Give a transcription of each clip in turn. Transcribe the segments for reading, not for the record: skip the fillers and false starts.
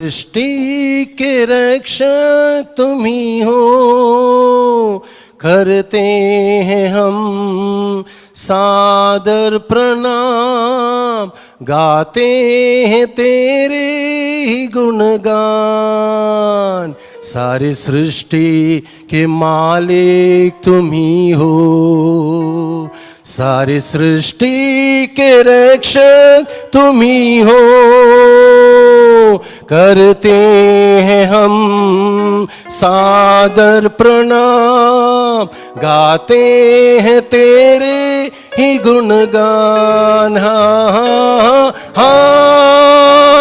सृष्टि के रक्षक तुम ही हो, करते हैं हम सादर प्रणाम, गाते हैं तेरे ही गुणगान। सारी सृष्टि के मालिक तुम ही हो, सारी सृष्टि के रक्षक तुम ही हो, करते हैं हम सादर प्रणाम, गाते हैं तेरे ही गुणगान। Hallelujah,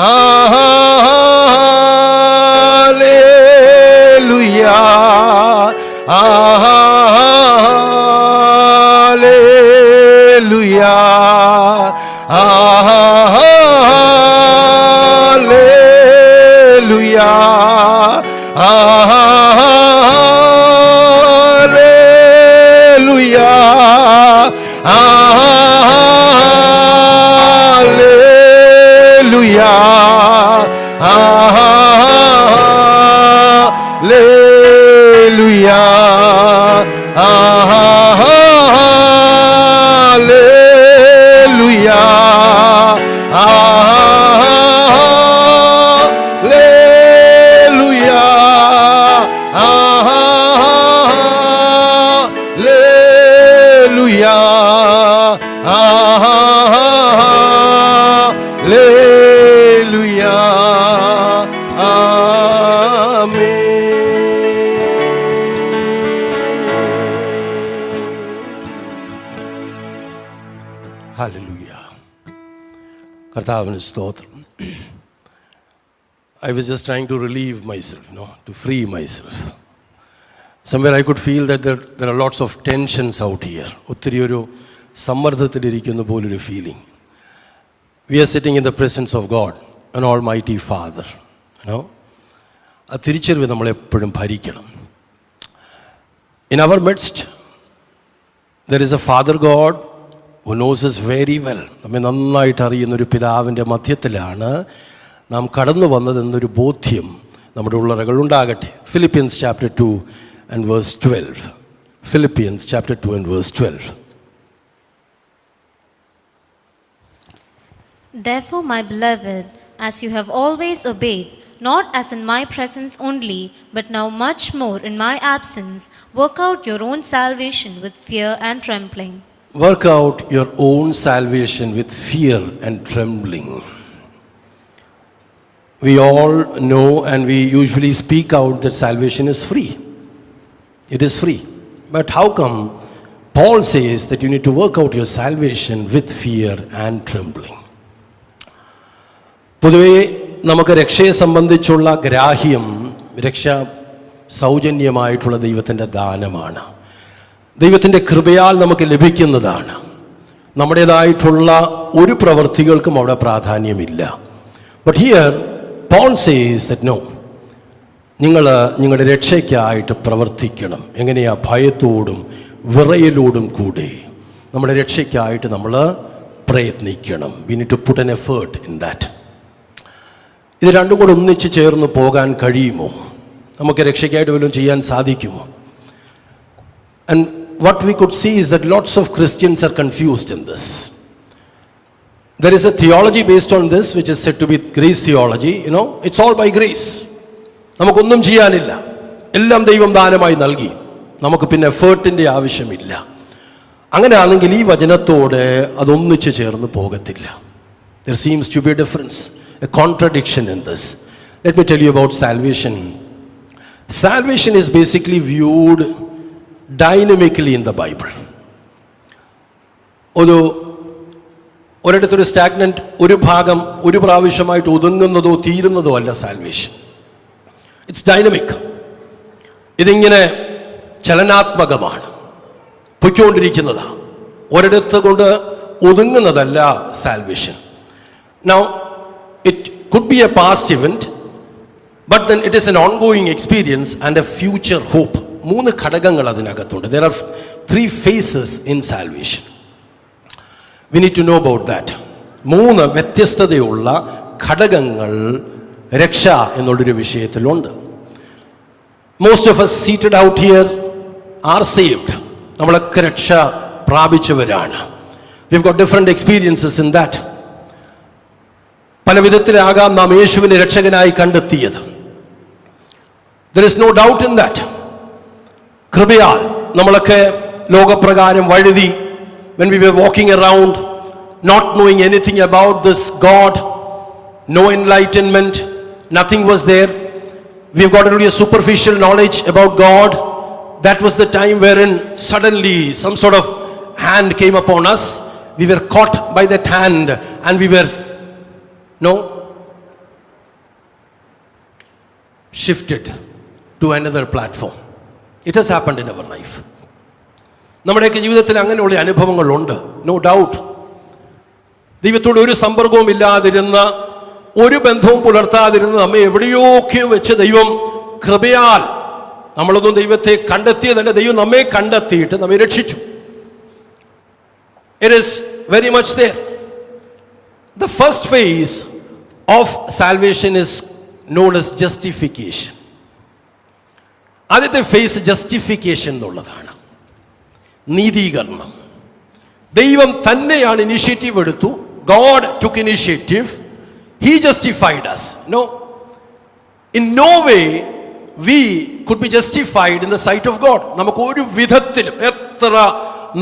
hallelujah, hallelujah, hallelujah, hallelujah, hallelujah, hallelujah, hallelujah, hallelujah, hallelujah, hallelujah, आमीन। ഹല്ലേലൂയ. കർത്താവിന് സ്തോത്രം. I was just trying to relieve myself, to free myself. Somewhere I could feel that there are lots of tensions out here. ഒത്തിരി ഒരു സമ്മർദ്ദത്തിലിരിക്കുന്ന പോലൊരു feeling. We are sitting in the presence of God, an almighty Father. ആ തിരിച്ചറിവ് നമ്മളെപ്പോഴും ഭരിക്കണം. In our midst, there is a Father God who knows us very well. നമ്മെ നന്നായിട്ട് അറിയുന്നൊരു പിതാവിൻ്റെ മധ്യത്തിലാണ് നാം കടന്നു വന്നതെന്നൊരു ബോധ്യം നമ്മുടെ ഉള്ളറകൾ ഉണ്ടാകട്ടെ. Philippians chapter 2 and verse 12. Philippians chapter 2 and verse 12. Therefore, my beloved, as you have always obeyed, not as in my presence only, but now much more in my absence, work out your own salvation with fear and trembling. Work out your own salvation with fear and trembling. We all know and we usually speak out that salvation is free. It is free. But how come Paul says that you need to work out your salvation with fear and trembling? പൊതുവേ നമുക്ക് രക്ഷയെ സംബന്ധിച്ചുള്ള ഗ്രാഹ്യം രക്ഷ സൗജന്യമായിട്ടുള്ള ദൈവത്തിൻ്റെ ദാനമാണ്, ദൈവത്തിൻ്റെ കൃപയാൽ നമുക്ക് ലഭിക്കുന്നതാണ്. നമ്മുടേതായിട്ടുള്ള ഒരു പ്രവൃത്തികൾക്കും അവിടെ പ്രാധാന്യമില്ല. But here Paul says that no, നിങ്ങൾ നിങ്ങളുടെ രക്ഷയ്ക്കായിട്ട് പ്രവർത്തിക്കണം. എങ്ങനെയാ? ഭയത്തോടും വിറയലോടും കൂടെ നമ്മുടെ രക്ഷയ്ക്കായിട്ട് നമ്മൾ പ്രയത്നിക്കണം. We need to put an effort in that. ഇത് രണ്ടും കൂടെ ഒന്നിച്ച് ചേർന്ന് പോകാൻ കഴിയുമോ? നമുക്ക് രക്ഷയ്ക്കായിട്ട് വല്ലതും ചെയ്യാൻ സാധിക്കുമോ? And what we could see is that lots of Christians are confused in this. There is a theology based on this which is said to be grace theology. It's all by grace. നമുക്കൊന്നും ചെയ്യാനില്ല, എല്ലാം ദൈവം ദാനമായി നൽകി, നമുക്ക് പിന്നെ എഫേർട്ടിൻ്റെ ആവശ്യമില്ല. അങ്ങനെയാണെങ്കിൽ ഈ വചനത്തോട് അതൊന്നിച്ച് ചേർന്ന് പോകത്തില്ല. There seems to be a difference, a contradiction in this. Let me tell you about salvation. Salvation is basically viewed dynamically in the Bible. ഒരിടത്തൊരു സ്റ്റാഗ്നൻറ്റ്, ഒരു ഭാഗം ഒരു പ്രാവശ്യമായിട്ട് ഒതുങ്ങുന്നതോ തീരുന്നതോ അല്ല സാൽവേഷൻ. It's dynamic. ഇതിങ്ങനെ ചലനാത്മകമാണ്, പൊയ്ക്കൊണ്ടിരിക്കുന്നതാണ്. ഒരിടത്ത് കൊണ്ട് ഒതുങ്ങുന്നതല്ല salvation. Now it could be a past event, but then it is an ongoing experience and a future hope. 3 ഘടകങ്ങൾ അതിനകത്തുണ്ട്. There are 3 phases in salvation. We need to know about that. 3 വ്യത്യസ്തതയുള്ള ഘടകങ്ങൾ രക്ഷ എന്നുള്ളൊരു വിഷയത്തിലുണ്ട്. Most of us seated out here are saved. നമ്മളൊക്കെ രക്ഷ പ്രാപിച്ചവരാണ്. We've got different experiences in that. പല വിധത്തിലാകാം നാം യേശുവിനെ രക്ഷകനായി കണ്ടെത്തിയത്. There is no doubt in that. കൃപയാൽ നമ്മളൊക്കെ ലോകപ്രകാരം വഴുതി, when we were walking around not knowing anything about this God, no enlightenment, nothing was there. We've got only a superficial knowledge about God. That was the time wherein suddenly some sort of hand came upon us. We were caught by that hand and we were shifted to another platform. It has happened in our life. നമ്മുടെയൊക്കെ ജീവിതത്തിൽ അങ്ങനെയുള്ള അനുഭവങ്ങളുണ്ട്, no doubt. ദൈവത്തോട് ഒരു സമ്പർക്കവും ഇല്ലാതിരുന്ന, ഒരു ബന്ധവും പുലർത്താതിരുന്ന നമ്മെ എവിടെയൊക്കെ വെച്ച് ദൈവം കൃപയാൽ, നമ്മളൊന്നും ദൈവത്തെ കണ്ടെത്തിയതല്ല, ദൈവം നമ്മെ കണ്ടെത്തിയിട്ട് നമ്മെ രക്ഷിച്ചു. It is very much there. The first phase of salvation is known as justification. ആദ്യത്തെ ഫേസ് ജസ്റ്റിഫിക്കേഷൻ എന്നുള്ളതാണ്, നീതീകരണം. ദൈവം തന്നെയാണ് ഇനിഷ്യേറ്റീവ് എടുത്തു. God took initiative. He justified us. No, in no way we could be justified in the sight of God. നമുക്ക് ഒരു വിധത്തിലും എത്ര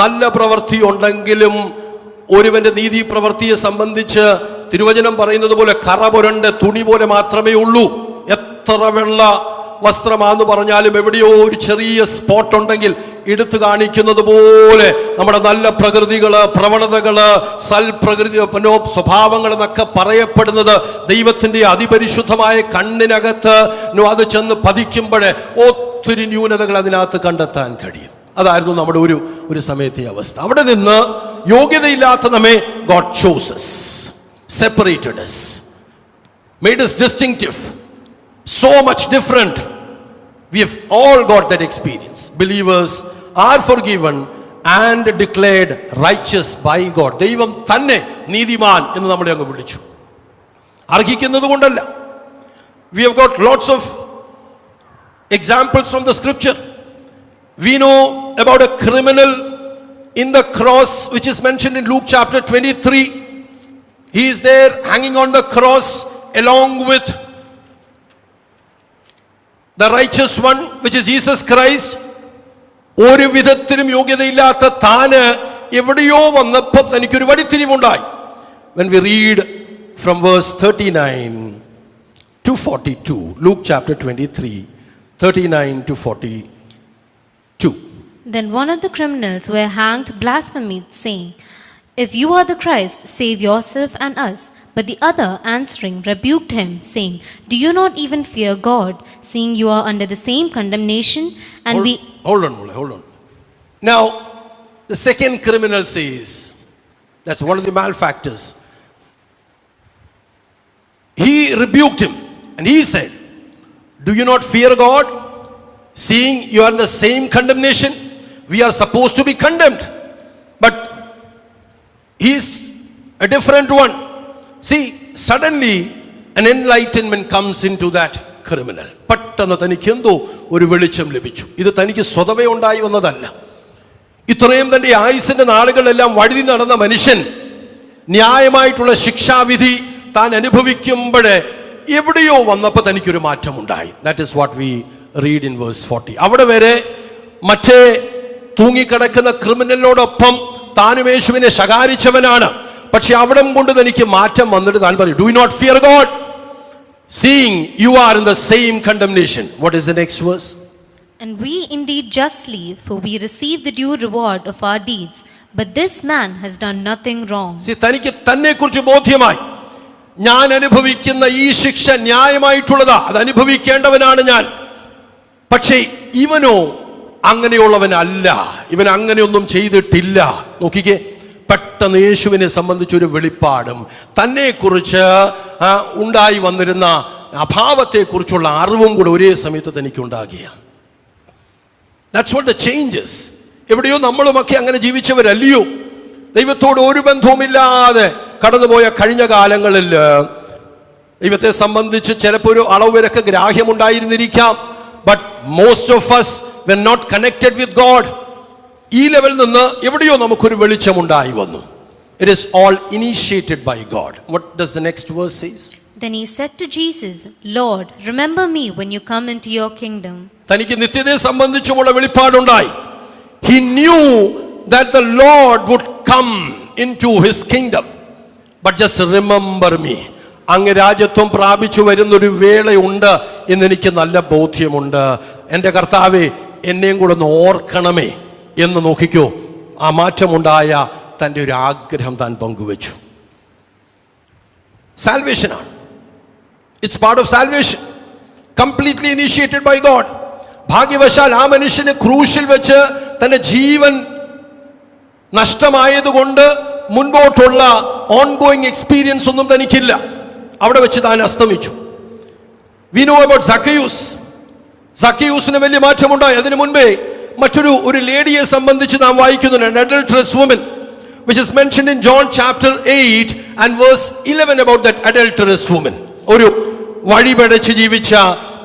നല്ല പ്രവൃത്തി ഉണ്ടെങ്കിലും ഒരുവന്റെ നീതി പ്രവൃത്തിയെ സംബന്ധിച്ച് തിരുവചനം പറയുന്നത് പോലെ കറ പുരണ്ട തുണി പോലെ മാത്രമേ ഉള്ളൂ. എത്ര വെള്ള വസ്ത്രമാണെന്ന് പറഞ്ഞാലും എവിടെയോ ഒരു ചെറിയ സ്പോട്ട് ഉണ്ടെങ്കിൽ എടുത്തു കാണിക്കുന്നത് പോലെ നമ്മുടെ നല്ല പ്രകൃതികള്, പ്രവണതകള്, സൽപ്രകൃതി, സ്വഭാവങ്ങൾ എന്നൊക്കെ പറയപ്പെടുന്നത് ദൈവത്തിന്റെ അതിപരിശുദ്ധമായ കണ്ണിനകത്ത് അത് ചെന്ന് പതിക്കുമ്പോഴേ ഒത്തിരി ന്യൂനതകൾ അതിനകത്ത് കണ്ടെത്താൻ കഴിയും. അതായിരുന്നു നമ്മുടെ ഒരു സമയത്തെ അവസ്ഥ. അവിടെ നിന്ന് യോഗ്യതയില്ലാത്ത നമ്മെ God chose us, separated us, made us distinctive, so much different. We have all got that experience. Believers are forgiven and declared righteous by God. ദൈവം തന്നെ നീതിമാൻ എന്ന് നമ്മളെ അങ്ങ് വിളിച്ചു. അർഹിക്കുന്നത് കൊണ്ടല്ല. We have got lots of examples from the scripture. We know about a criminal in the cross which is mentioned in Luke chapter 23. He is there hanging on the cross along with the righteous one, which is Jesus Christ. ഒരു വിധത്തിലും യോഗ്യതയില്ലാത്ത താന് എവിടെയോ വന്നപ്പോൾ തനിക്കൊരു വഴിത്തിരിവുണ്ടായി. When we read from verse 39 to 42, Luke chapter 23, 39 to 42. Then one of the criminals were hanged blasphemed, saying, "If you are the Christ, save yourself and us." But the other answering rebuked him, saying, "Do you not even fear God, seeing you are under the same condemnation?" And Hold on. Now, the second criminal says, that's one of the malefactors. He rebuked him and he said, "Do you not fear God, seeing you are in the same condemnation?" We are supposed to be condemned, but he's a different one. See, suddenly an enlightenment comes into that criminal. പെട്ടെന്ന് തനിക്ക് എന്തോ ഒരു വെളിച്ചം ലഭിച്ചു. ഇത് തനിക്ക് സ്വതവേ ഉണ്ടായി വന്നതല്ല. ഇത്രയും തന്റെ ആയുസിന്റെ നാളുകളെല്ലാം വഴുതി നടന്ന മനുഷ്യൻ ന്യായമായിട്ടുള്ള ശിക്ഷാവിധി താൻ അനുഭവിക്കുമ്പോഴേ എവിടെയോ വന്നപ്പോൾ തനിക്കൊരു മാറ്റമുണ്ടായി. That is what we read in verse 40. അവിടെ വരെ മറ്റേ തൂങ്ങിക്കിടക്കുന്ന ക്രിമിനലിനോടൊപ്പം താനും യേശുവിനെ ശകാരിച്ചവനാണ്. പക്ഷെ അവിടം കൊണ്ട് തനിക്ക് മാറ്റം വന്നിട്ട് താൻ പറയും, "Do you not fear God, seeing you are in the same condemnation?" What is the next verse? "And we indeed justly, for we receive the due reward of our deeds. But this man has done nothing wrong." See, തനിക്ക് തന്നെ കുറിച്ച് ബോധ്യമായി, ഞാൻ അനുഭവിക്കുന്ന ഈ ശിക്ഷ ന്യായമായിട്ടുള്ളതാ, അത് അനുഭവിക്കേണ്ടവനാണ് ഞാൻ. പക്ഷേ ഇവനോ അങ്ങനെയുള്ളവനല്ല, ഇവൻ അങ്ങനെയൊന്നും ചെയ്തിട്ടില്ല. നോക്കിക്കേ, പെട്ടെന്ന് യേശുവിനെ സംബന്ധിച്ചൊരു വെളിപ്പാടും തന്നെക്കുറിച്ച് ഉണ്ടായി വന്നിരുന്ന അഭാവത്തെക്കുറിച്ചുള്ള അറിവും കൂടെ ഒരേ സമയത്ത് തനിക്കുണ്ടാകുകയാണ്. That's what the changes. എവിടെയോ നമ്മളുമൊക്കെ അങ്ങനെ ജീവിച്ചവരല്ലയോ? ദൈവത്തോട് ഒരു ബന്ധവുമില്ലാതെ കടന്നുപോയ കഴിഞ്ഞ കാലങ്ങളിൽ ദൈവത്തെ സംബന്ധിച്ച് ചിലപ്പോൾ ഒരു അളവ് വരെയൊക്കെ ഗ്രാഹ്യമുണ്ടായിരുന്നിരിക്കാം. But most of us were not connected with God. ഈ ലെവലിൽ നിന്ന് എവിടെയോ നമുക്കൊരു വെളിച്ചമുണ്ടായി വന്നു. It is all initiated by God. What does the next verse says? Then he said to Jesus, Lord, remember me when you come into your kingdom. തനിക്ക് നിത്യതയെ സംബന്ധിച്ചുമുള്ള വെളിപ്പാടുണ്ടായി. He knew that the Lord would come into his kingdom. But just remember me. അങ്ങ് രാജ്യത്വം പ്രാപിച്ചു വരുന്നൊരു വേളയുണ്ട് എന്നെനിക്ക് നല്ല ബോധ്യമുണ്ട്. എൻ്റെ കർത്താവേ, എന്നെയും കൂടെ ഒന്ന് ഓർക്കണമേ എന്ന് നോക്കിക്കോ. ആ മാറ്റമുണ്ടായ തൻ്റെ ഒരു ആഗ്രഹം താൻ പങ്കുവച്ചു. സാൽവേഷനാണ്. It's part of salvation, completely initiated by God. ഭാഗ്യവശാൽ ആ മനുഷ്യന് ക്രൂശിൽ വെച്ച് തൻ്റെ ജീവൻ നഷ്ടമായതുകൊണ്ട് മുൻപോട്ടുള്ള ഓൺഗോയിങ് എക്സ്പീരിയൻസ് ഒന്നും തനിക്കില്ല. അവിടെ വെച്ച് താൻ അസ്തമിച്ചു. We know about Zacchaeus. സക്കയൂസിന് വലിയ മാറ്റമുണ്ടായി. അതിനു മുൻപേ മറ്റൊരു ലേഡിയെ സംബന്ധിച്ച് നാം വായിക്കുന്നുണ്ട്, an adulterous woman, which is mentioned in John chapter 8 and verse 11 about that adulterous woman. ഒരു വഴിപടച്ച് ജീവിച്ച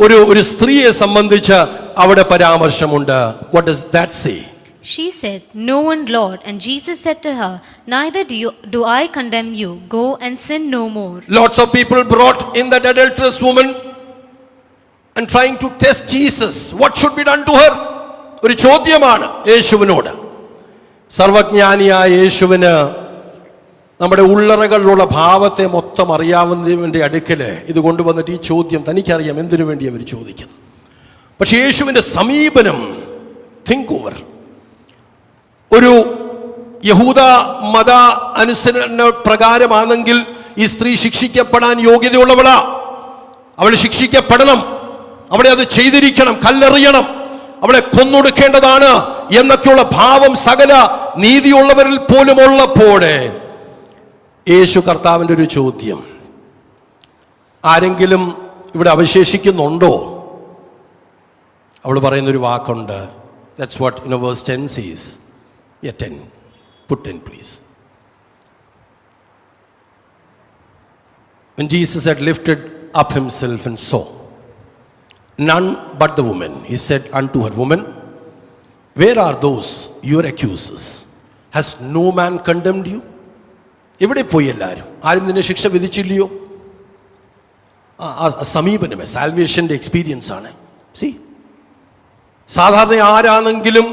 ഒരു സ്ത്രീയെ സംബന്ധിച്ച് അവിടെ പരാമർശമുണ്ട്. What does that say? She said, No one, Lord. And Jesus said to her, Neither do I condemn you. Go and sin no more. Lots of people brought in that adulterous woman and trying to test Jesus. What should be done to her? ഒരു ചോദ്യമാണ് യേശുവിനോട്. സർവജ്ഞാനിയായ യേശുവിന് നമ്മുടെ ഉള്ളറകളിലുള്ള ഭാവത്തെ മൊത്തം അറിയാവുന്നതിൻ്റെ അടുക്കൽ ഇത് കൊണ്ടുവന്നിട്ട് ഈ ചോദ്യം തനിക്കറിയാം എന്തിനു വേണ്ടി അവർ ചോദിക്കുന്നു. പക്ഷെ യേശുവിൻ്റെ സമീപനം തിങ്ക് ഓവർ. ഒരു യഹൂദ മത അനുസരണ പ്രകാരമാണെങ്കിൽ ഈ സ്ത്രീ ശിക്ഷിക്കപ്പെടാൻ യോഗ്യതയുള്ളവളാ. അവൾ ശിക്ഷിക്കപ്പെടണം, അവളെ അത് ചെയ്തിരിക്കണം, കല്ലെറിയണം, അവളെ കൊന്നൊടുക്കേണ്ടതാണ് എന്നൊക്കെയുള്ള ഭാവം സകല നീതിയുള്ളവരിൽ പോലും ഉള്ളപ്പോഴേ യേശു കർത്താവിൻ്റെ ഒരു ചോദ്യം, ആരെങ്കിലും ഇവിടെ അവശേഷിക്കുന്നുണ്ടോ? അവൾ പറയുന്നൊരു വാക്കുണ്ട്. That's what verse 10 says. Yeah, 10. Put 10 please. When Jesus had lifted up himself and saw none but the woman, he said unto her, Woman, where are those your accusers? Has no man condemned you? എവിടെ പോയി എല്ലാവരും? ആരും നിന്നെ ശിക്ഷ വിധിച്ചില്ലയോ? സമീപനമേ സാൽവേഷൻ്റെ experience ആണ്. C, സാധാരണ ആരാണെങ്കിലും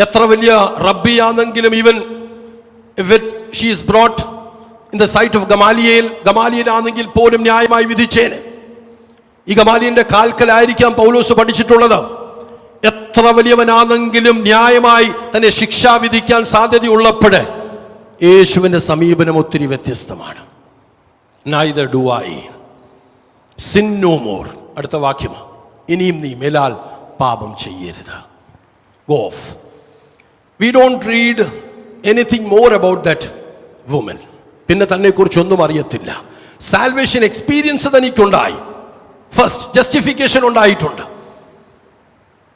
എത്ര വലിയ റബ്ബിയാണെങ്കിലും even she is brought in the sight of Gamaliel ആണെങ്കിൽ പോലും ന്യായമായി വിധിച്ചേനെ. ഈ ഗമാലിയന്റെ കാൽക്കലായിരിക്കാം പൗലോസ് പഠിച്ചിട്ടുള്ളത്. എത്ര വലിയവനാണെങ്കിലും ന്യായമായി തന്നെ ശിക്ഷ വിധിക്കാൻ സാധ്യതയുള്ളപ്പോഴേ യേശുവിൻ്റെ സമീപനം ഒത്തിരി വ്യത്യസ്തമാണ്. Neither do I sin no more. അടുത്ത വാക്യമാണ്, ഇനിയും നീ മേലാൽ പാപം ചെയ്യരുത്. Go off. We don't read anything more about that woman. പിന്നെ തന്നെ കുറിച്ചൊന്നും അറിയത്തില്ല. സാൽവേഷൻ എക്സ്പീരിയൻസ് തനിക്കുണ്ടായി. ഫസ്റ്റ് ജസ്റ്റിഫിക്കേഷൻ ഉണ്ടായിട്ടുണ്ട്.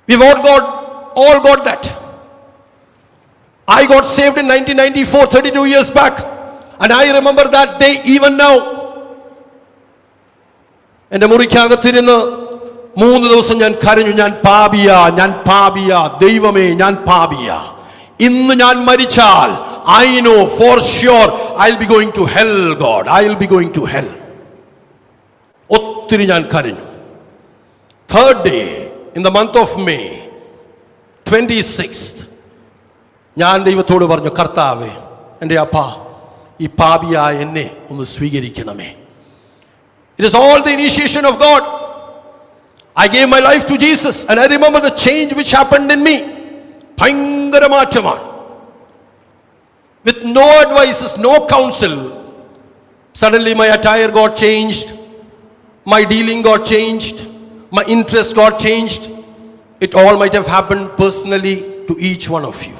We've all got that. I got saved in 1994, 32 years back, and I remember that day even now. എൻ്റെ മുറിക്കകത്തിരുന്ന് 3 ദിവസം ഞാൻ കരഞ്ഞു. ഞാൻ പാപിയാ, ദൈവമേ ഞാൻ പാപിയാ. ഇന്ന് ഞാൻ മരിച്ചാൽ I know for sure I'll be going to hell, God. I'll be going to hell. ഒത്തിരി ഞാൻ കരഞ്ഞു. 3rd day in the month of May 26th ഞാൻ ദൈവത്തോട് പറഞ്ഞു, കർത്താവേ, എൻ്റെ അപ്പാ, ഈ പാപിയായ എന്നെ ഒന്ന് സ്വീകരിക്കണമേ. It is all the initiation of God. I gave my life to Jesus and I remember the change which happened in me. ഭയങ്കര മാറ്റമാണ്. With no advices, no counsel, suddenly my attire got changed, my dealing got changed, my interest got changed. It all might have happened personally to each one of you.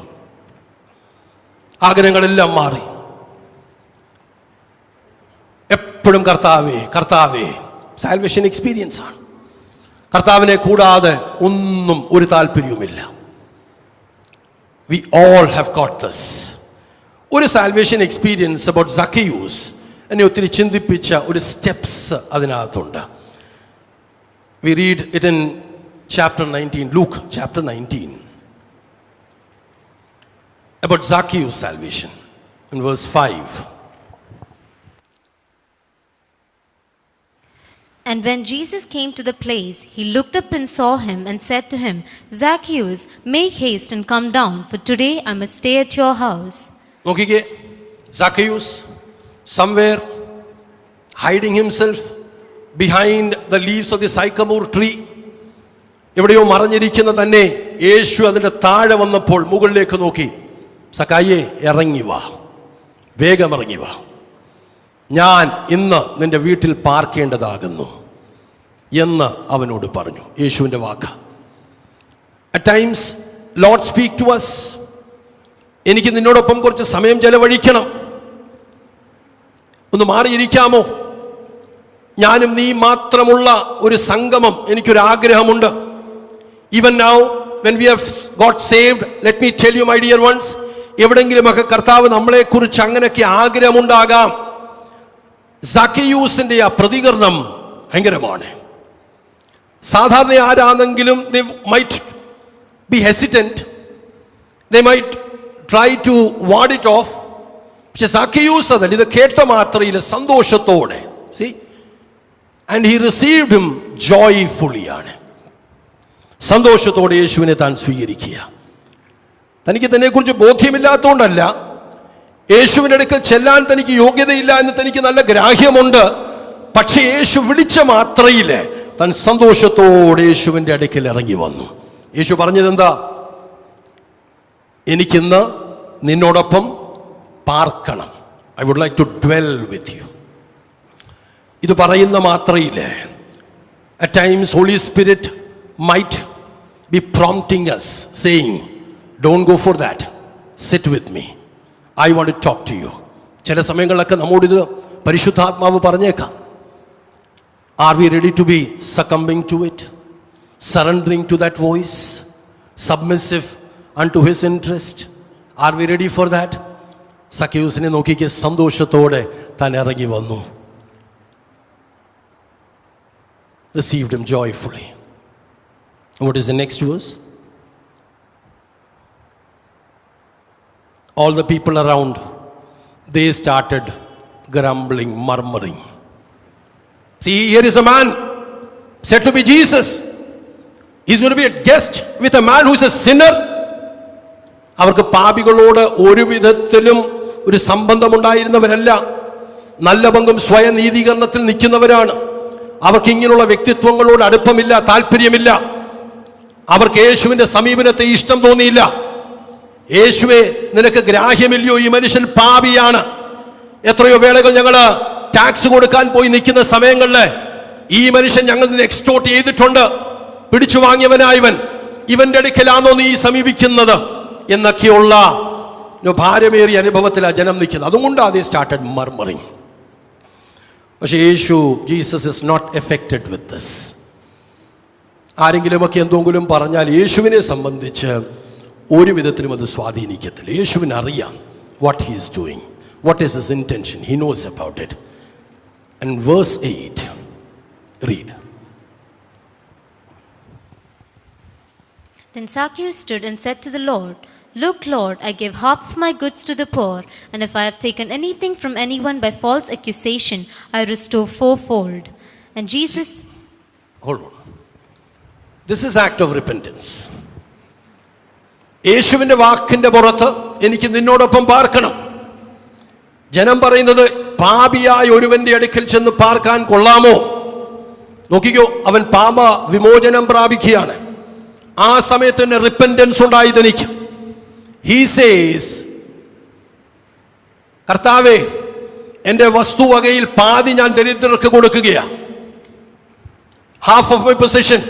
ആഗ്രഹങ്ങളെല്ലാം മാറി. എപ്പോഴും കർത്താവേ. Salvation experience ആണ്. കർത്താവിനെ കൂടാതെ ഒന്നും ഒരു താല്പര്യവുമില്ല. We all have got this. ഒരു salvation experience about സക്കയൂസ് എന്നെ ഒത്തിരി ചിന്തിപ്പിച്ച ഒരു സ്റ്റെപ്സ് അതിനകത്തുണ്ട്. V read it in chapter 19, Luke chapter 19, about Zacchaeus' salvation in verse 5. And when Jesus came to the place, he looked up and saw him and said to him, Zacchaeus, make haste and come down, for today I must stay at your house. നോക്കിക്കേ, Zacchaeus somewhere hiding himself behind the leaves of the sycamore tree, എവിടെയോ മറഞ്ഞിരിക്കുന്ന തന്നെ യേശു അതിൻ്റെ താഴെ വന്നപ്പോൾ മുകളിലേക്ക് നോക്കി, സക്കായിയെ ഇറങ്ങി വാ, വേഗം ഇറങ്ങി വാ, ഞാൻ ഇന്ന് നിന്റെ വീട്ടിൽ പാർക്കേണ്ടതാകുന്നു എന്ന് അവനോട് പറഞ്ഞു. യേശുവിൻ്റെ വാക്ക്. At times Lord speak to us. എനിക്ക് നിന്നോടൊപ്പം കുറച്ച് സമയം ചെലവഴിക്കണം, ഒന്ന് മാറിയിരിക്കാമോ? ഞാനും നീ മാത്രമുള്ള ഒരു സംഗമം എനിക്കൊരാഗ്രഹമുണ്ട്. Even now, when we have got saved, let me tell you, my dear ones, എവിടെങ്കിലുമൊക്കെ കർത്താവ് നമ്മളെക്കുറിച്ച് അങ്ങനെയൊക്കെ ആഗ്രഹമുണ്ടാകാം. സക്കയൂസിന്റെ ആ പ്രതികരണം ഭയങ്കരമാണ്. സാധാരണ ആരാണെങ്കിലും they might be hesitant, they might try to ward it off. പക്ഷെ സക്കയൂസ് അതല്ല, ഇത് കേട്ട മാത്രയിൽ സന്തോഷത്തോടെ, see, and he received him joyfully ആണ്. സന്തോഷത്തോടെ യേശുവിനെ താൻ സ്വീകരിക്കുക. തനിക്ക് തന്നെക്കുറിച്ച് ബോധ്യമില്ലാത്തതുകൊണ്ടല്ല, യേശുവിൻ്റെ അടുക്കൽ ചെല്ലാൻ തനിക്ക് യോഗ്യതയില്ല എന്ന് തനിക്ക് നല്ല ഗ്രാഹ്യമുണ്ട്. പക്ഷേ യേശു വിളിച്ച മാത്രയിൽ താൻ സന്തോഷത്തോടെ യേശുവിൻ്റെ അടുക്കൽ ഇറങ്ങി വന്നു. യേശു പറഞ്ഞത് എന്താ? എനിക്കിന്ന് നിന്നോടൊപ്പം പാർക്കണം. I would like to dwell with you. ഇത് പറയുന്ന മാത്രയിൽ at times Holy Spirit might be prompting us, saying, don't go for that, sit with me, I want to talk to you. ചില സമയങ്ങളിലൊക്കെ നമ്മോടിത് പരിശുദ്ധാത്മാവ് പറഞ്ഞേക്കാം. Are we ready to be succumbing to it, surrendering to that voice, submissive unto his interest? Are we ready for that? സക്കയൂസിനെ നോക്കിക്ക്, സന്തോഷത്തോടെ താൻ ഇറങ്ങി വന്നു. Received him joyfully. What is the next verse? All the people around, they started grumbling, murmuring. See, here is a man said to be Jesus. He's going to be a guest with a man who is a sinner. അവർക്ക് പാപികളോട് ഒരു വിധത്തിലും ഒരു സംബന്ധമുണ്ടായിരുന്നവരല്ല. നല്ല പങ്കും സ്വയം നീതീകരണത്തിൽ നിൽക്കുന്നവരാണ്. അവർക്ക് ഇങ്ങനെയുള്ള വ്യക്തിത്വങ്ങളോട് അടുപ്പമില്ല, താല്പര്യമില്ല. അവർക്ക് യേശുവിൻ്റെ സമീപനത്തെ ഇഷ്ടം തോന്നിയില്ല. യേശുവെ, നിനക്ക് ഗ്രാഹ്യമില്ലയോ? ഈ മനുഷ്യൻ പാപിയാണ്. എത്രയോ വേളകൾ ഞങ്ങൾ ടാക്സ് കൊടുക്കാൻ പോയി നിൽക്കുന്ന സമയങ്ങളിൽ ഈ മനുഷ്യൻ ഞങ്ങൾ നിന്ന് എക്സ്റ്റോർട്ട് ചെയ്തിട്ടുണ്ട്, പിടിച്ചു വാങ്ങിയവനായവൻ, ഇവന്റെ അടുക്കലാണോ നീ സമീപിക്കുന്നത് എന്നൊക്കെയുള്ള ഭാരമേറിയ അനുഭവത്തിലാണ് ജനം നിൽക്കുന്നത്. അതുകൊണ്ട് അതേ സ്റ്റാർട്ടഡ് മർമറിങ്. പക്ഷേ Jesus is not affected with this. ആരെങ്കിലുമൊക്കെ എന്തെങ്കിലും പറഞ്ഞാൽ യേശുവിനെ സംബന്ധിച്ച് ഒരു വിധത്തിലും അത് സ്വാധീനിക്കത്തില്ല. യേശുവിന് അറിയാം what he is doing, what is his intention, he knows about it. And verse 8, read. Then Zacchaeus stood and said to the Lord, Look, Lord, I give half of my goods to the poor, and if I have taken anything from anyone by false accusation, I restore fourfold. And Jesus... Hold on. This is act of repentance. യേശുവിൻ്റെ വാക്കിൻ്റെ പുറത്ത് എനിക്ക് നിന്നോടൊപ്പം പാർക്കണം. ജനം പറയുന്നത്, പാപിയായ ഒരുവന്റെ അടുക്കൽ ചെന്ന് പാർക്കാൻ കൊള്ളാമോ? നോക്കിക്കോ, അവൻ പാപ വിമോചനം പ്രാപിക്കുകയാണ്. ആ സമയത്ത് തന്നെ റിപ്പന്റൻസ് ഉണ്ടായി തനിക്ക്. ഹീ സേസ്, കർത്താവേ, എൻ്റെ വസ്തുവകയിൽ പാതി ഞാൻ ദരിദ്രർക്ക് കൊടുക്കുകയാണ്. Half of my position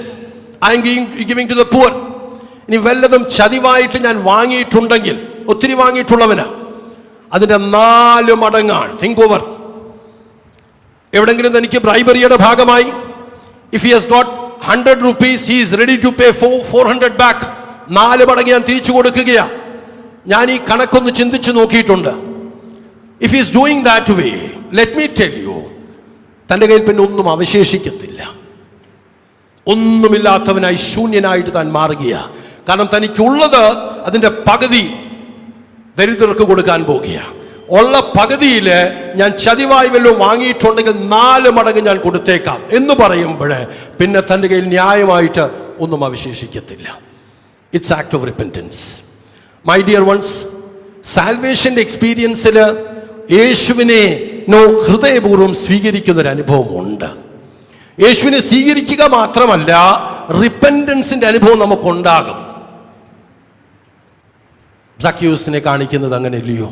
I am giving to the poor. ഇനി വല്ലതും ചതിവായിട്ട് ഞാൻ വാങ്ങിയിട്ടുണ്ടെങ്കിൽ, ഒത്തിരി വാങ്ങിയിട്ടുള്ളവനാ, അതിൻ്റെ 4 മടങ്ങാണ്. Think over. എവിടെങ്കിലും തനിക്ക് ബ്രൈബറിയുടെ ഭാഗമായി, if he has got 100 rupees, he is ready to pay 400 back. 4 മടങ്ങ് ഞാൻ തിരിച്ചു കൊടുക്കുകയാണ്. ഞാൻ ഈ കണക്കൊന്ന് ചിന്തിച്ചു നോക്കിയിട്ടുണ്ട്. If he is doing that way, let me tell you, തൻ്റെ കയ്യിൽ പിന്നെ ഒന്നും അവശേഷിക്കത്തില്ല. ഒന്നുമില്ലാത്തവനായി ശൂന്യനായിട്ട് താൻ മാറുകയാ. കാരണം തനിക്കുള്ളത് അതിൻ്റെ പകുതി ദരിദ്രർക്ക് കൊടുക്കാൻ പോകുക. ഉള്ള പകുതിയിൽ ഞാൻ ചതിവായി വല്ലതും വാങ്ങിയിട്ടുണ്ടെങ്കിൽ 4 മടങ്ങ് ഞാൻ കൊടുത്തേക്കാം എന്ന് പറയുമ്പോൾ പിന്നെ തൻ്റെ കയ്യിൽ ന്യായമായിട്ട് ഒന്നും അവശേഷിക്കത്തില്ല. It's act of repentance. My dear ones, സാൽവേഷൻ്റെ എക്സ്പീരിയൻസിൽ യേശുവിനെ ഹൃദയപൂർവ്വം സ്വീകരിക്കുന്നൊരു അനുഭവമുണ്ട്. യേശുവിനെ സ്വീകരിക്കുക മാത്രമല്ല, റിപ്പൻറ്റൻസിൻ്റെ അനുഭവം നമുക്കുണ്ടാകും. സക്കീയൂസിനെ കാണിക്കുന്നത് അങ്ങനെയല്ലയോ?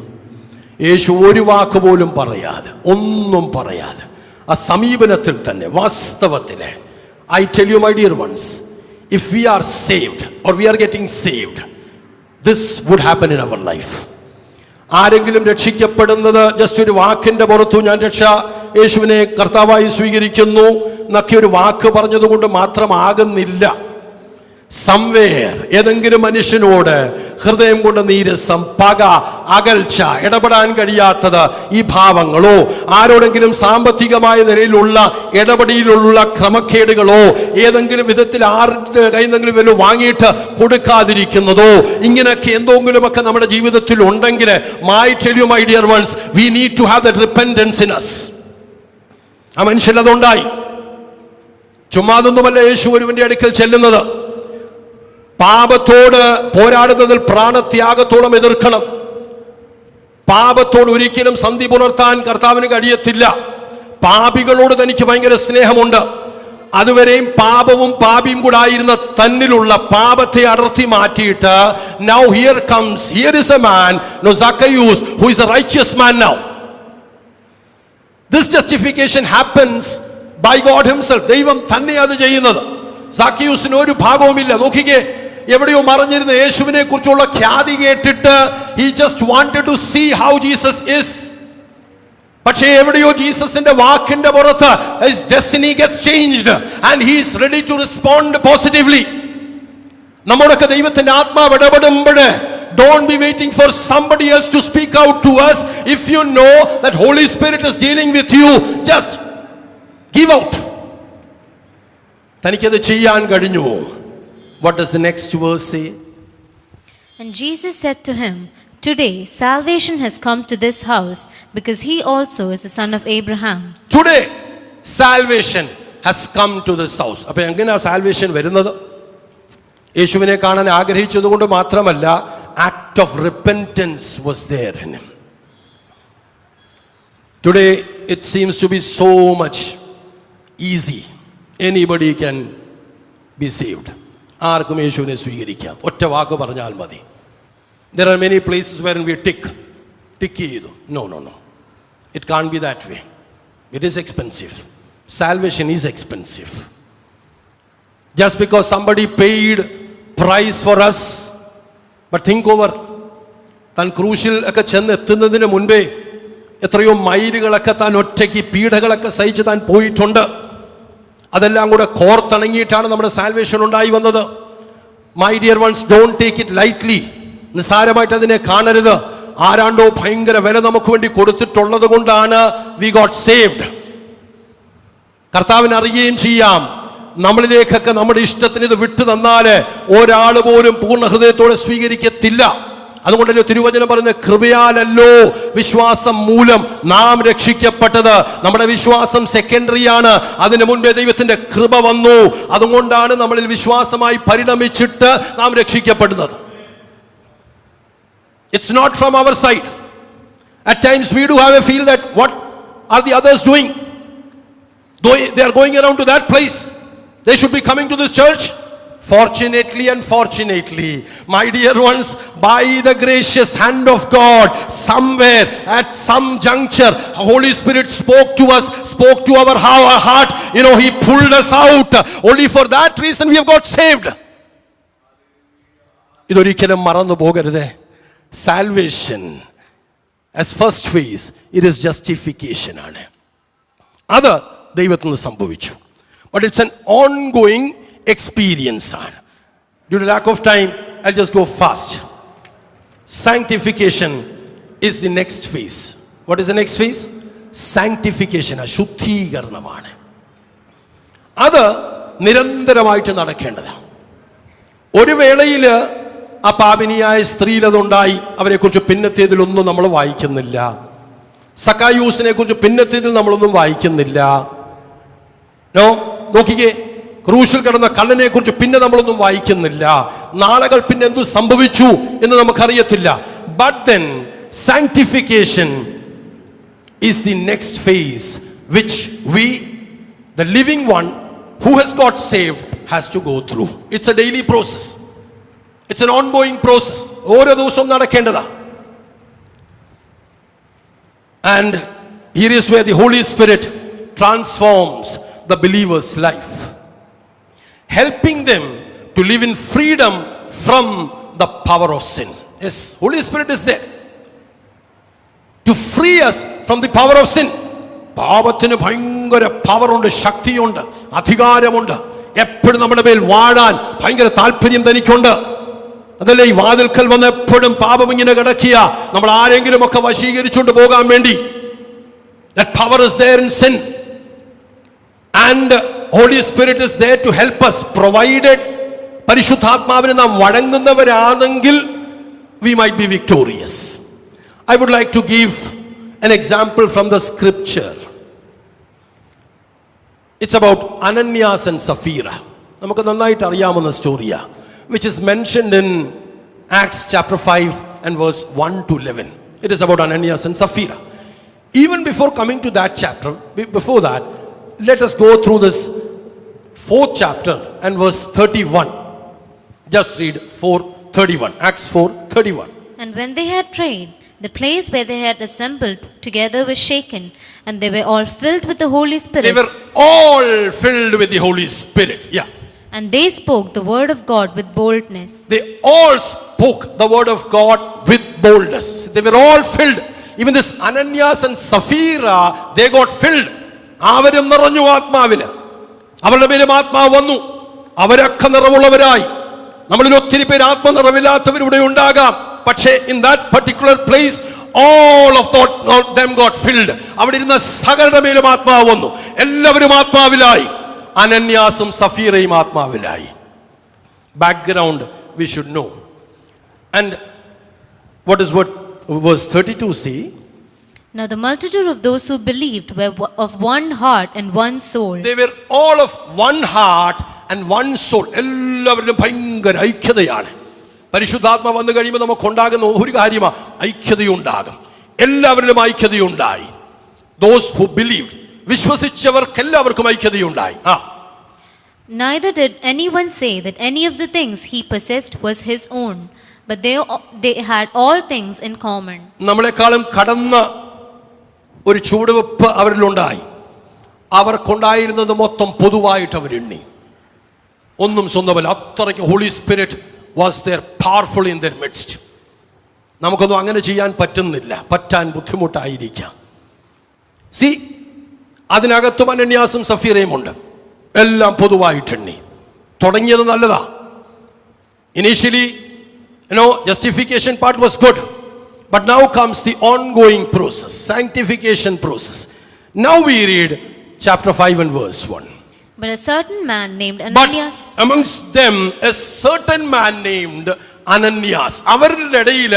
യേശു ഒരു വാക്ക് പോലും പറയാതെ, ഒന്നും പറയാതെ, ആ സമീപനത്തിൽ തന്നെ വാസ്തവത്തിലെ, I tell you my dear ones, if we are saved or we are getting saved, this would happen in our life. ആരെങ്കിലും രക്ഷിക്കപ്പെടുന്നത് ജസ്റ്റ് ഒരു വാക്കിൻ്റെ പുറത്തു ഞാൻ യേശുവിനെ കർത്താവായി സ്വീകരിക്കുന്നു എന്നൊക്കെ ഒരു വാക്ക് പറഞ്ഞതുകൊണ്ട് മാത്രമാകുന്നില്ല. സംവേർ ഏതെങ്കിലും മനുഷ്യനോട് ഹൃദയം കൊണ്ട് നീരസം, പക, അകൽച്ച, ഇടപെടാൻ കഴിയാത്തത്, ഈ ഭാവങ്ങളോ, ആരോടെങ്കിലും സാമ്പത്തികമായ നിലയിലുള്ള ഇടപെടലിലുള്ള ക്രമക്കേടുകളോ, ഏതെങ്കിലും വിധത്തിൽ ആരുടെ കയ്യിൽ വല്ലതും വാങ്ങിയിട്ട് കൊടുക്കാതിരിക്കുന്നതോ, ഇങ്ങനെയൊക്കെ എന്തെങ്കിലുമൊക്കെ നമ്മുടെ ജീവിതത്തിൽ ഉണ്ടെങ്കിൽ, my tell you my dear ones, we need to have that repentance in us. ആ മനുഷ്യൻ അതുണ്ടായി. ചുമ്മാതൊന്നുമല്ല യേശു ഒരുവന്റെ അടുക്കൽ ചെല്ലുന്നത്. പാപത്തോട് പോരാടുന്നതിൽ പ്രാണത്യാഗത്തോളം എതിർക്കണം. പാപത്തോട് ഒരിക്കലും സന്ധി പുലർത്താൻ കർത്താവിന് കഴിയത്തില്ല. പാപികളോട് തനിക്ക് ഭയങ്കര സ്നേഹമുണ്ട്. അതുവരെയും പാപവും പാപിയും കൂടെ ആയിരുന്ന തന്നിലുള്ള പാപത്തെ അടർത്തി മാറ്റിയിട്ട്, now here is a man, Zacchaeus, who is a righteous man now. This justification happens by God himself. ദൈവം തന്നെ അത് ചെയ്യുന്നത്. സാക്കിയൂസിന് ഒരു ഭാഗവുമില്ല. നോക്കിക്കേ, എവിടെയോ മറഞ്ഞിരുന്ന യേശുവിനെ കുറിച്ചുള്ള ഖ്യാതി കേട്ടിട്ട് he just wanted to see how Jesus is. പക്ഷേ എവിടെയോ ജീസസിന്റെ വാക്കിന്റെ പുറത്ത് his destiny gets changed and he is ready to respond positively. നമ്മുടെയൊക്കെ ദൈവത്തിന്റെ ആത്മാവ് ഇടപെടുമ്പോൾ, don't be waiting for somebody else to speak out to us. If you know that Holy Spirit is dealing with you, just give out. തനിക്കത് ചെയ്യാൻ കഴിഞ്ഞു. What does the next verse say? And Jesus said to him, "Today salvation has come to this house, because he also is the son of Abraham." Today salvation has come to this house. അപ്പോൾ എങ്ങനെയാ salvation വരുന്നത്? യേശുവിനെ കാണാൻ ആഗ്രഹിച്ചതുകൊണ്ട് മാത്രമല്ല, act of repentance was there in him. Today it seems to be so much easy. Anybody can be saved. ആർക്കും യേശുവിനെ സ്വീകരിക്കാം, ഒറ്റ വാക്ക് പറഞ്ഞാൽ മതി. There are many places where we tick ചെയ്തു. No. It can't be that way. It is expensive. Salvation is expensive. Just because somebody paid price for us, but think over. താൻ ക്രൂശിൽ ഒക്കെ ചെന്ന് എത്തുന്നതിന് മുൻപേ എത്രയോ മൈലുകളൊക്കെ താൻ ഒറ്റയ്ക്ക് പീഡകളൊക്കെ സഹിച്ച് താൻ പോയിട്ടുണ്ട്. അതെല്ലാം കൂടെ കോർത്തിണങ്ങിയിട്ടാണ് നമ്മുടെ സാൽവേഷൻ ഉണ്ടായി വന്നത്. My dear once, don't take it lightly. നിസ്സാരമായിട്ട് അതിനെ കാണരുത്. ആരാണ്ടോ ഭയങ്കര വില നമുക്ക് വേണ്ടി കൊടുത്തിട്ടുള്ളത് കൊണ്ടാണ് വി ഗോട്ട് സേവ്ഡ്. കർത്താവിനെ അറിയുകയും ചെയ്യാം. നമ്മളിലേക്കൊക്കെ നമ്മുടെ ഇഷ്ടത്തിന് ഇത് വിട്ടു തന്നാൽ ഒരാൾ പോലും പൂർണ്ണ ഹൃദയത്തോടെ സ്വീകരിക്കത്തില്ല. അതുകൊണ്ടല്ലോ തിരുവചനം പറയുന്നത്, കൃപയാലല്ലോ വിശ്വാസം മൂലം നാം രക്ഷിക്കപ്പെട്ടത്. നമ്മുടെ വിശ്വാസം സെക്കൻഡറിയാണ്. അതിനു മുൻപേ ദൈവത്തിന്റെ കൃപ വന്നു. അതുകൊണ്ടാണ് നമ്മളിൽ വിശ്വാസമായി പരിണമിച്ചിട്ട് നാം രക്ഷിക്കപ്പെടുന്നത്. It's not from our side. At times we do have a feel that what are the others doing? They are going around to that place. They should be coming to this church. Fortunately and fortunately, my dear ones, by the gracious hand of God, somewhere at some juncture, Holy Spirit spoke to us, spoke to our heart. He pulled us out. Only for that reason we have got saved. ഇതൊരിക്കലും മറന്നു പോകരുത്. Salvation as first phase, it is justification ആണ്. അത് ദൈവത്തിൽ നിന്ന് സംഭവിച്ചു. But it's an ongoing experience. Due to lack of time, I'll just go fast. Sanctification is the next phase. What is the next phase? Sanctification, ശുദ്ധീകരണമാണ്. അത് നിരന്തരമായിട്ട് നടക്കേണ്ടതാണ്. ഒരു വേളയിൽ ആ പാപിനിയായ സ്ത്രീയിലതുണ്ടായി, അവരെക്കുറിച്ച് പിന്നത്തേതിലൊന്നും നമ്മൾ വായിക്കുന്നില്ല. സക്കായൂസിനെ കുറിച്ച് പിന്നത്തേതിൽ നമ്മളൊന്നും വായിക്കുന്നില്ല. നോക്കിക്കേ, ക്രൂശിൽ കിടന്ന കള്ളനെ കുറിച്ച് പിന്നെ നമ്മളൊന്നും വായിക്കുന്നില്ല. നാളുകൾ പിന്നെ എന്തു സംഭവിച്ചു എന്ന് നമുക്കറിയത്തില്ല. But then sanctification is the next phase which we, the living one who has got saved, has to go through. It's a daily process. It's an ongoing process. ഓരോ ദിവസവും നടക്കേണ്ടതാ. And here is where the Holy Spirit transforms the believer's life, helping them to live in freedom from the power of sin. Yes, Holy Spirit is there to free us from the power of sin. പാപത്തിന് ഭയങ്കര പവറുണ്ട്, ശക്തിയുണ്ട്, അധികാരമുണ്ട്. എപ്പോഴും നമ്മുടെ മേൽ വാഴാൻ ഭയങ്കര താല്പര്യം തനിക്കുണ്ട്. അതല്ലേ ഈ വാതിൽക്കൽ വന്ന് എപ്പോഴും പാപം ഇങ്ങനെ കിടക്കിയ നമ്മൾ ആരെങ്കിലും ഒക്കെ വശീകരിച്ചുകൊണ്ട് പോകാൻ വേണ്ടി. That power is there in sin, and Holy Spirit is there to help us, provided പരിശുദ്ധാത്മാവിന് നാം വഴങ്ങുന്നവരാണെങ്കിൽ we might be victorious. I would like to give an example from the scripture. It's about Ananias and Sapphira. നമുക്ക് നന്നായിട്ട് അറിയാവുന്ന സ്റ്റോറിയാ, which is mentioned in Acts chapter 5 and verse 1 to 11. It is about Ananias and Sapphira. Even before coming to that chapter, before that, let us go through this 4th chapter and verse 31. Just read 4:31. Acts 4:31. And when they had prayed, the place where they had assembled together was shaken, and they were all filled with the Holy Spirit. They were all filled with the Holy Spirit. Yeah. And they spoke the word of God with boldness. They all spoke the word of God with boldness. They were all filled. Even this Ananias and Sapphira, they got filled. അവരും നിറഞ്ഞു ആത്മാവില്. അവരുടെ മേലും ആത്മാവ് വന്നു. അവരൊക്കെ നിറവുള്ളവരായി. നമ്മളിൽ ഒത്തിരി പേര് ആത്മനിറവില്ലാത്തവരിവിടെ ഉണ്ടാകാം. പക്ഷേ in that particular place all of them got filled. അവിടെ ഇരുന്ന സകലരുടെ മേലും ആത്മാവ് വന്നു. എല്ലാവരും ആത്മാവിലായി. അനന്യാസും സഫീറയും ആത്മാവിലായി. Background we should know. And what verse 32 say? Now the multitude of those who believed were of one heart and one soul. They were all of one heart and one soul. എല്ലാവരും ഭയങ്കര ഐക്യതയാണ്. പരിശുദ്ധാത്മ വന്നു കഴിയുമ്പോൾ നമുക്ക് ഉണ്ടാകുന്ന ഒരു കാര്യമാണ്, ഐക്യതയുണ്ടാകും. എല്ലാവരിലും ഐക്യതയുണ്ടായി. Those who believed, വിശ്വസിച്ചവർക്ക് എല്ലാവർക്കും ഐക്യതയുണ്ടായി. Neither did anyone say that any of the things he possessed was his own, but they had all things in common. നമ്മളെക്കാളും കടന്ന ഒരു ചുവടുവെപ്പ് അവരിലുണ്ടായി. അവർക്കുണ്ടായിരുന്നത് മൊത്തം പൊതുവായിട്ട് അവരെണ്ണി. ഒന്നും സ്വന്തമല്ല. അത്രയ്ക്ക് holy spirit was there powerful in their midst. നമുക്കൊന്നും അങ്ങനെ ചെയ്യാൻ പറ്റാൻ ബുദ്ധിമുട്ടായിരിക്കാം. സി, അതിനകത്തും അനന്യാസും സഫീറയും ഉണ്ട്. എല്ലാം പൊതുവായിട്ടെണ്ണി. തുടങ്ങിയത് നല്ലതാ. Initially justification part was good, but now comes the ongoing process, sanctification process. Now we read chapter 5 and verse 1. But a certain man named Ananias, but amongst them a certain man named Ananias, അവരുടെ ഇടയിൽ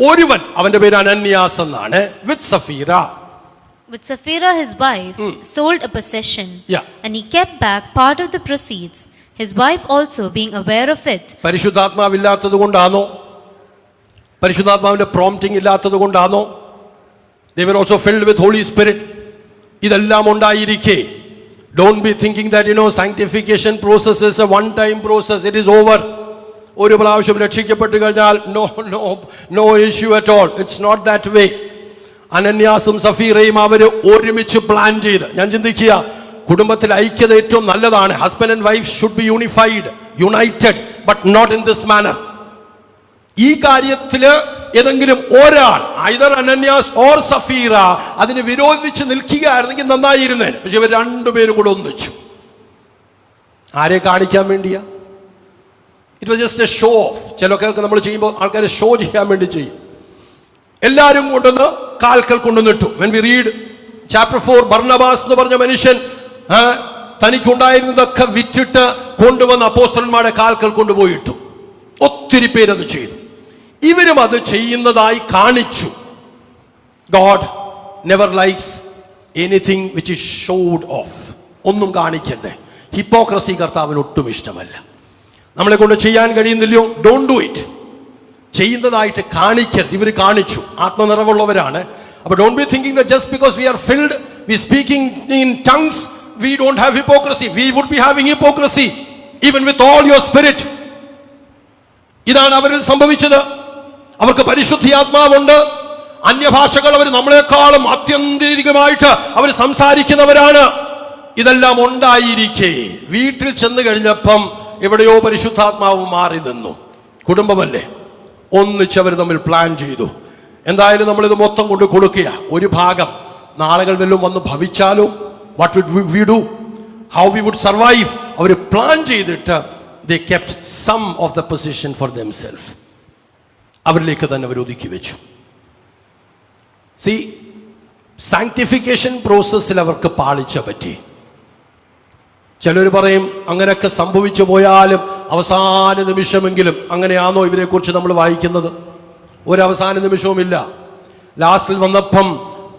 ഒരുവൻ, അവന്റെ പേര് അനന്യാസ് എന്നാണ്, with Sapphira his wife sold a possession. Yeah. And he kept back part of the proceeds, his wife also being aware of it. പരിശുദ്ധാത്മാവില്ലാത്തത് കൊണ്ടാണോ? പരിശുദ്ധാത്മാവിന്റെ prompting ഇല്ലാത്തത് കൊണ്ടാണോ? They were also filled with Holy Spirit. ഇതെല്ലാം ഉണ്ടായിരിക്കെ, don't be thinking that sanctification process is a one time process. It is over. ഒരു പ്രാവശ്യം രക്ഷിക്കപ്പെട്ട് കഴിഞ്ഞാൽ no issue at all. It's not that way. അനന്യാസും സഫീറയും അവര് ഒരുമിച്ച് പ്ലാൻ ചെയ്ത്, ഞാൻ ചിന്തിക്കുക, കുടുംബത്തിൽ ഐക്യത ഏറ്റവും നല്ലതാണ്. Husband and wife should be united, but not in this manner. ഈ കാര്യത്തില് ഏതെങ്കിലും ഒരാൾ, ഐദർ അനന്യാസ് ഓർ സഫീറ, അതിന് വിരോധിച്ച് നിൽക്കുകയായിരുന്നെങ്കിൽ നന്നായിരുന്നേ. പക്ഷെ ഇവർ രണ്ടുപേരും കൂടെ ഒന്നിച്ചു. ആരെ കാണിക്കാൻ വേണ്ടിയാ? It was just a show off. ചിലൊക്കെ നമ്മൾ ചെയ്യുമ്പോൾ ആൾക്കാരെ ഷോ ചെയ്യാൻ വേണ്ടി ചെയ്യും. എല്ലാവരും കൊണ്ടുവന്ന് കാൽക്കൽ കൊണ്ടുവന്നിട്ടു. When we read chapter 4, Barnabas എന്ന് പറഞ്ഞ മനുഷ്യൻ തനിക്കുണ്ടായിരുന്നതൊക്കെ വിറ്റിട്ട് കൊണ്ടുവന്ന് അപ്പോസ്തലന്മാരുടെ കാൽക്കൽ കൊണ്ടുപോയിട്ടു. ഒത്തിരി പേരത് ചെയ്തു. ഇവരും അത് ചെയ്യുന്നതായി കാണിച്ചു. God never likes anything which is showed off. ഒന്നും കാണിക്കരുത്. ഹിപ്പോക്രസി കർത്താവിന് ഒട്ടും ഇഷ്ടമല്ല. നമ്മളെ കൊണ്ട് ചെയ്യാൻ കഴിയുന്നില്ലയോ, ഡോണ്ട് ഡു ഇറ്റ്. ചെയ്യുന്നതായിട്ട് കാണിക്കരുത്. ഇവർ കാണിച്ചു, ആത്മനിറവുള്ളവരാണ്. അപ്പോൾ don't be thinking that just because we are filled, we speaking in tongues, we don't have hypocrisy. We would be having hypocrisy even with all your spirit. ഇതാണ് അവരിൽ സംഭവിച്ചത്. അവർക്ക് പരിശുദ്ധി ആത്മാവുണ്ട്. അന്യഭാഷകൾ അവർ നമ്മളെക്കാളും ആത്യന്തികമായിട്ട് അവർ സംസാരിക്കുന്നവരാണ്. ഇതെല്ലാം ഉണ്ടായിരിക്കെ വീട്ടിൽ ചെന്ന് കഴിഞ്ഞപ്പം എവിടെയോ പരിശുദ്ധാത്മാവ് മാറി നിന്നു. കുടുംബമല്ലേ, ഒന്നിച്ച് അവർ തമ്മിൽ പ്ലാൻ ചെയ്തു. എന്തായാലും നമ്മളിത് മൊത്തം കൊണ്ട് കൊടുക്കുക. ഒരു ഭാഗം നാളുകൾ വല്ലതും വന്ന് ഭവിച്ചാലോ, what would we do, how we would survive. അവർ പ്ലാൻ ചെയ്തിട്ട് they kept some of the position for themselves. അവരിലേക്ക് തന്നെ അവർ ഒതുക്കി വെച്ചു. See, sanctification പ്രോസസ്സിൽ അവർക്ക് പാളിച്ച പറ്റി. ചിലർ പറയും അങ്ങനെയൊക്കെ സംഭവിച്ചു പോയാലും അവസാന നിമിഷമെങ്കിലും. അങ്ങനെയാണോ ഇവരെക്കുറിച്ച് നമ്മൾ വായിക്കുന്നത്? ഒരവസാന നിമിഷവുമില്ല. ലാസ്റ്റിൽ വന്നപ്പം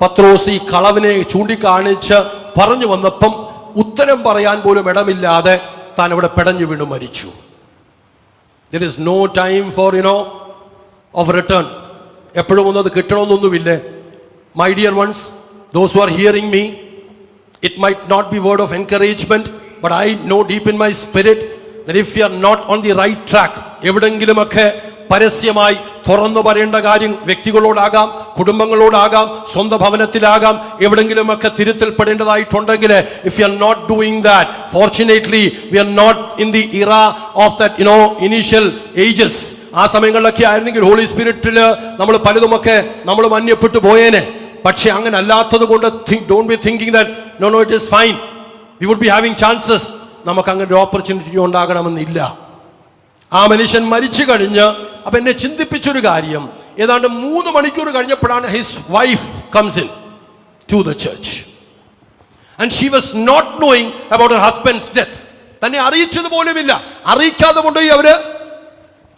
പത്രോസ് ഈ കളവിനെ ചൂണ്ടിക്കാണിച്ച് പറഞ്ഞു വന്നപ്പം ഉത്തരം പറയാൻ പോലും ഇടമില്ലാതെ താൻ അവിടെ പെടഞ്ഞു വീണു മരിച്ചു. There is no time for of return. എപ്പോഴും ഒന്നത് കിട്ടണമെന്നൊന്നുമില്ലേ. My dear ones, those who are hearing me, it might not be word of encouragement, but I know deep in my spirit that if you are not on the right track, എവിടെങ്കിലുമൊക്കെ പരസ്യമായി തുറന്നു പറയേണ്ട കാര്യം വ്യക്തികളോടാകാം, കുടുംബങ്ങളോടാകാം, സ്വന്തം ഭവനത്തിലാകാം, എവിടെങ്കിലുമൊക്കെ തിരുത്തൽപ്പെടേണ്ടതായിട്ടുണ്ടെങ്കിൽ, if you are not doing that, fortunately we are not in the era of that initial ages. ആ സമയങ്ങളിലൊക്കെ ആയിരുന്നെങ്കിൽ holy സ്പിരിറ്റിൽ നമ്മൾ പലതുമൊക്കെ നമ്മൾ മന്യപ്പെട്ടു പോയേനെ. പക്ഷെ അങ്ങനെ അല്ലാത്തത് കൊണ്ട് don't be thinking that no it is fine, we would be having chances. നമുക്ക് അങ്ങനെ ഒരു ഓപ്പർച്യൂണിറ്റി ഉണ്ടാകണമെന്നില്ല. ആ മനുഷ്യൻ മരിച്ചു കഴിഞ്ഞ് അപ്പൊ എന്നെ ചിന്തിപ്പിച്ചൊരു കാര്യം, ഏതാണ്ട് 3 മണിക്കൂർ കഴിഞ്ഞപ്പോഴാണ് his wife comes into the church and she was not knowing about her husband's death. തന്നെ അറിയിച്ചത് പോലുമില്ല. അറിയിക്കാതെ കൊണ്ടുപോയി അവര്